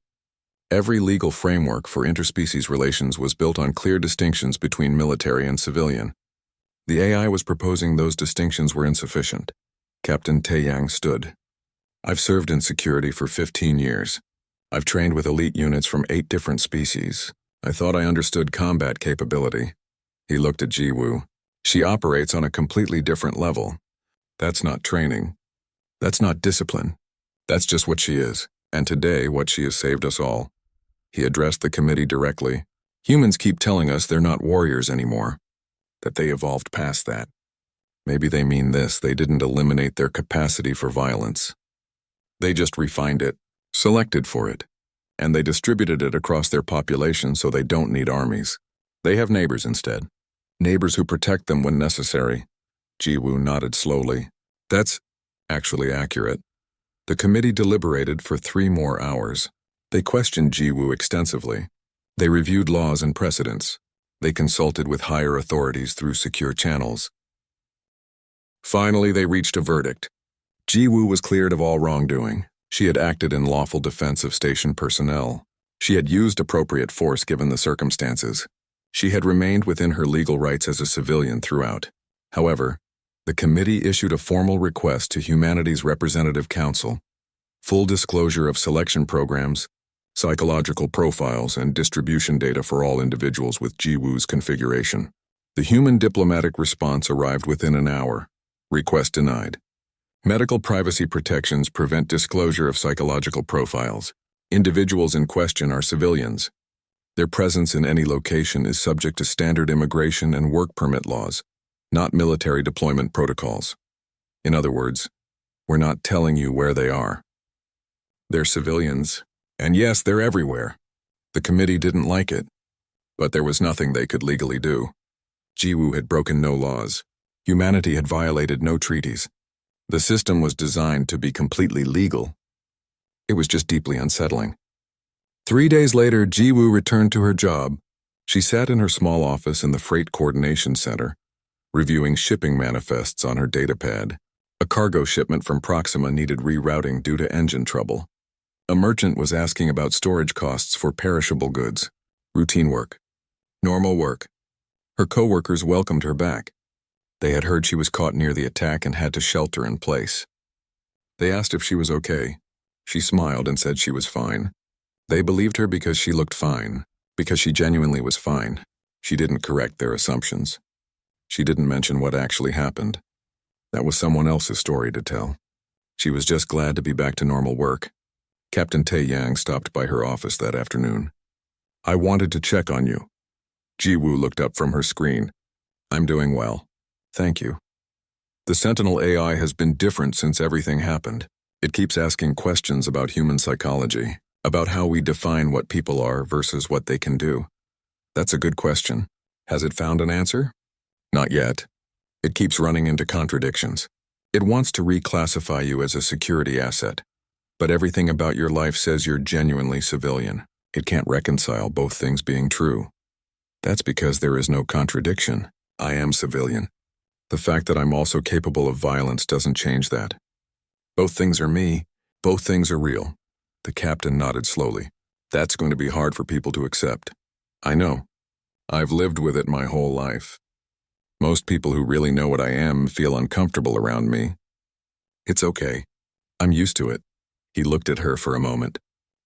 Speaker 1: Every legal framework for interspecies relations was built on clear distinctions between military and civilian. The AI was proposing those distinctions were insufficient. Captain Taeyang stood. I've served in security for 15 years. I've trained with elite units from 8 different species. I thought I understood combat capability. He looked at Jiwoo. She operates on a completely different level. That's not training. That's not discipline. That's just what she is, and today what she has saved us all. He addressed the committee directly. Humans keep telling us they're not warriors anymore, that they evolved past that. Maybe they mean this: they didn't eliminate their capacity for violence. They just refined it, selected for it, and they distributed it across their population so they don't need armies. They have neighbors instead. Neighbors who protect them when necessary. Jiwoo nodded slowly. That's actually accurate. The committee deliberated for 3 more hours. They questioned Jiwoo extensively. They reviewed laws and precedents. They consulted with higher authorities through secure channels. Finally, they reached a verdict. Jiwoo was cleared of all wrongdoing. She had acted in lawful defense of station personnel. She had used appropriate force given the circumstances. She had remained within her legal rights as a civilian throughout. However, the committee issued a formal request to Humanity's Representative Council. Full disclosure of selection programs, psychological profiles, and distribution data for all individuals with Jiwoo's configuration. The human diplomatic response arrived within an hour. Request denied. Medical privacy protections prevent disclosure of psychological profiles. Individuals in question are civilians. Their presence in any location is subject to standard immigration and work permit laws, not military deployment protocols. In other words, we're not telling you where they are. They're civilians, and yes, they're everywhere. The committee didn't like it, but there was nothing they could legally do. Jiwoo had broken no laws. Humanity had violated no treaties. The system was designed to be completely legal. It was just deeply unsettling. 3 days later, Jiwoo returned to her job. She sat in her small office in the Freight Coordination Center, reviewing shipping manifests on her datapad. A cargo shipment from Proxima needed rerouting due to engine trouble. A merchant was asking about storage costs for perishable goods. Routine work. Normal work. Her coworkers welcomed her back. They had heard she was caught near the attack and had to shelter in place. They asked if she was okay. She smiled and said she was fine. They believed her because she looked fine, because she genuinely was fine. She didn't correct their assumptions. She didn't mention what actually happened. That was someone else's story to tell. She was just glad to be back to normal work. Captain Taeyang stopped by her office that afternoon. I wanted to check on you. Jiwoo looked up from her screen. I'm doing well. Thank you. The Sentinel AI has been different since everything happened. It keeps asking questions about human psychology, about how we define what people are versus what they can do. That's a good question. Has it found an answer? Not yet. It keeps running into contradictions. It wants to reclassify you as a security asset, but everything about your life says you're genuinely civilian. It can't reconcile both things being true. That's because there is no contradiction. I am civilian. The fact that I'm also capable of violence doesn't change that. Both things are me. Both things are real. The captain nodded slowly. That's going to be hard for people to accept. I know. I've lived with it my whole life. Most people who really know what I am feel uncomfortable around me. It's okay. I'm used to it. He looked at her for a moment.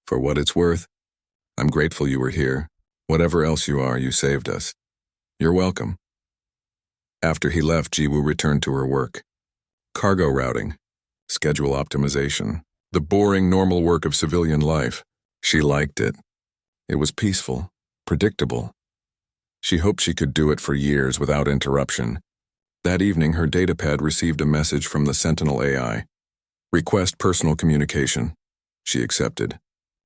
Speaker 1: For what it's worth, I'm grateful you were here. Whatever else you are, you saved us. You're welcome. After he left, Jiwoo returned to her work. Cargo routing. schedule optimization, the boring normal work of civilian life. She liked it. It was peaceful, predictable. She hoped she could do it for years without interruption. That evening, her datapad received a message from the Sentinel AI. Request personal communication. She accepted.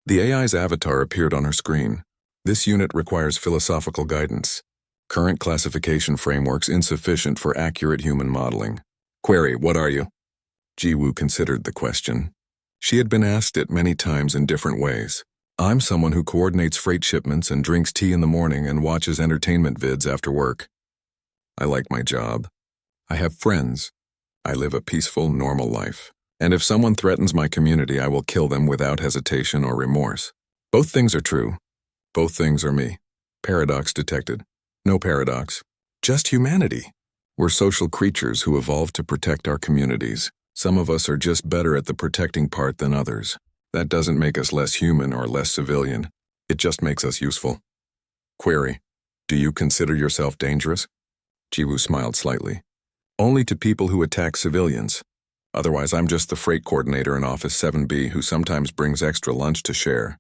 Speaker 1: The AI's avatar appeared on her screen. This unit requires philosophical guidance. Current classification frameworks insufficient for accurate human modeling. Query, what are you? Jiwoo considered the question. She had been asked it many times in different ways. I'm someone who coordinates freight shipments and drinks tea in the morning and watches entertainment vids after work. I like my job. I have friends. I live a peaceful, normal life. And if someone threatens my community, I will kill them without hesitation or remorse. Both things are true. Both things are me. Paradox detected. No paradox. Just humanity. We're social creatures who evolved to protect our communities. Some of us are just better at the protecting part than others. That doesn't make us less human or less civilian. It just makes us useful. Query. Do you consider yourself dangerous? Jiwoo smiled slightly. Only to people who attack civilians. Otherwise, I'm just the freight coordinator in Office 7B who sometimes brings extra lunch to share.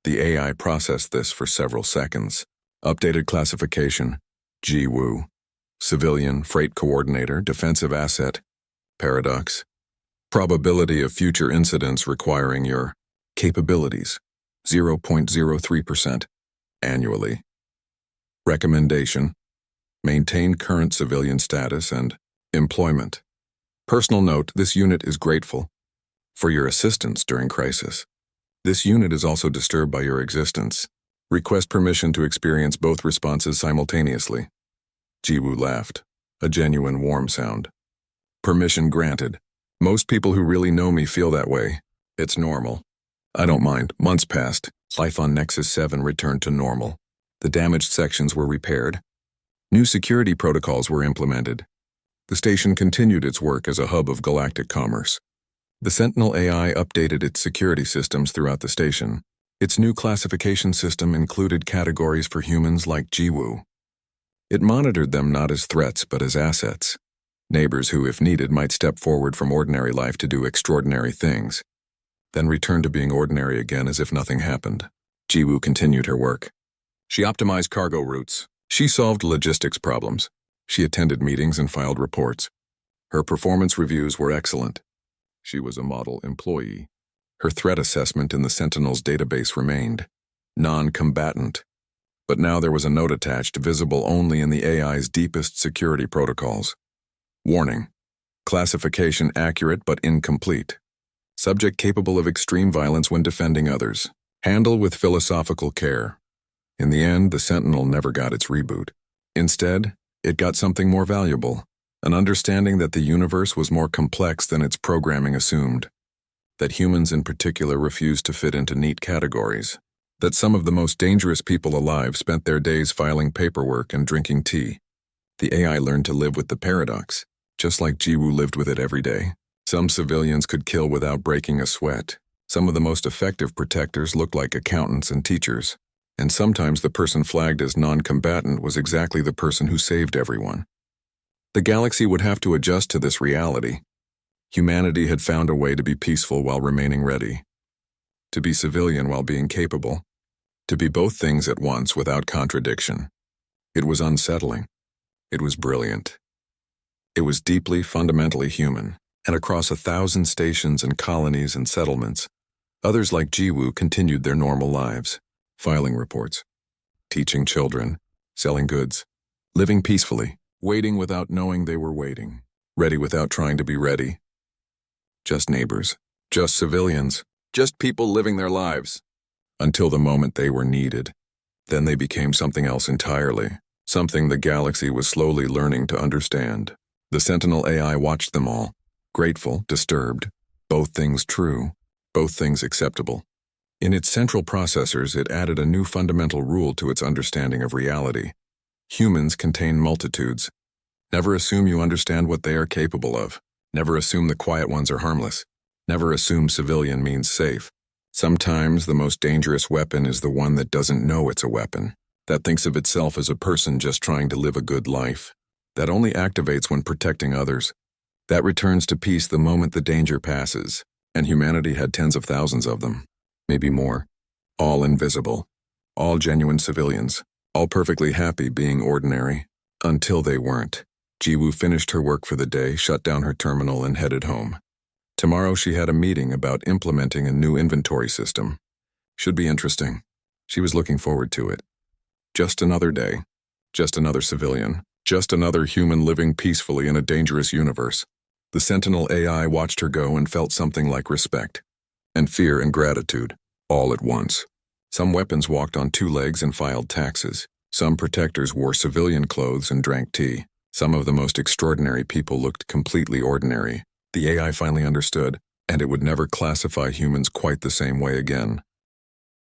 Speaker 1: The AI processed this for several seconds. Updated classification. Jiwoo. Civilian, freight coordinator, defensive asset. Paradox. Probability of future incidents requiring your capabilities. 0.03% annually. Recommendation. Maintain current civilian status and employment. Personal note, this unit is grateful for your assistance during crisis. This unit is also disturbed by your existence. Request permission to experience both responses simultaneously. Jiwoo laughed, a genuine warm sound. Permission granted. Most people who really know me feel that way. It's normal. I don't mind. Months passed. Life on Nexus 7 returned to normal. The damaged sections were repaired. New security protocols were implemented. The station continued its work as a hub of galactic commerce. The Sentinel AI updated its security systems throughout the station. Its new classification system included categories for humans like Jiwoo. It monitored them not as threats but as assets. Neighbors who, if needed, might step forward from ordinary life to do extraordinary things, then return to being ordinary again as if nothing happened. Jiwoo continued her work. She optimized cargo routes. She solved logistics problems. She attended meetings and filed reports. Her performance reviews were excellent. She was a model employee. Her threat assessment in the Sentinel's database remained non-combatant. But now there was a note attached, visible only in the AI's deepest security protocols. Warning. Classification accurate but incomplete. Subject capable of extreme violence when defending others. Handle with philosophical care. In the end, the Sentinel never got its reboot. Instead, it got something more valuable, an understanding that the universe was more complex than its programming assumed, that humans in particular refused to fit into neat categories, that some of the most dangerous people alive spent their days filing paperwork and drinking tea. The AI learned to live with the paradox, just like Jiwoo lived with it every day. Some civilians could kill without breaking a sweat. Some of the most effective protectors looked like accountants and teachers. And sometimes the person flagged as non-combatant was exactly the person who saved everyone. The galaxy would have to adjust to this reality. Humanity had found a way to be peaceful while remaining ready. To be civilian while being capable. To be both things at once without contradiction. It was unsettling. It was brilliant. It was deeply, fundamentally human. And across 1,000 stations and colonies and settlements, others like Jiwoo continued their normal lives. Filing reports, teaching children, selling goods, living peacefully, waiting without knowing they were waiting, ready without trying to be ready. Just neighbors, just civilians, just people living their lives, until the moment they were needed. Then they became something else entirely, something the galaxy was slowly learning to understand. The Sentinel AI watched them all, grateful, disturbed, both things true, both things acceptable. In its central processors, it added a new fundamental rule to its understanding of reality. Humans contain multitudes. Never assume you understand what they are capable of. Never assume the quiet ones are harmless. Never assume civilian means safe. Sometimes the most dangerous weapon is the one that doesn't know it's a weapon, that thinks of itself as a person just trying to live a good life, that only activates when protecting others. That returns to peace the moment the danger passes, and humanity had tens of thousands of them, maybe more, all invisible, all genuine civilians, all perfectly happy being ordinary, until they weren't. Jiwoo finished her work for the day, shut down her terminal, and headed home. Tomorrow she had a meeting about implementing a new inventory system. Should be interesting. She was looking forward to it. Just another day. Just another civilian. Just another human living peacefully in a dangerous universe. The Sentinel AI watched her go and felt something like respect. And fear and gratitude, all at once. Some weapons walked on two legs and filed taxes. Some protectors wore civilian clothes and drank tea. Some of the most extraordinary people looked completely ordinary. The AI finally understood, and it would never classify humans quite the same way again.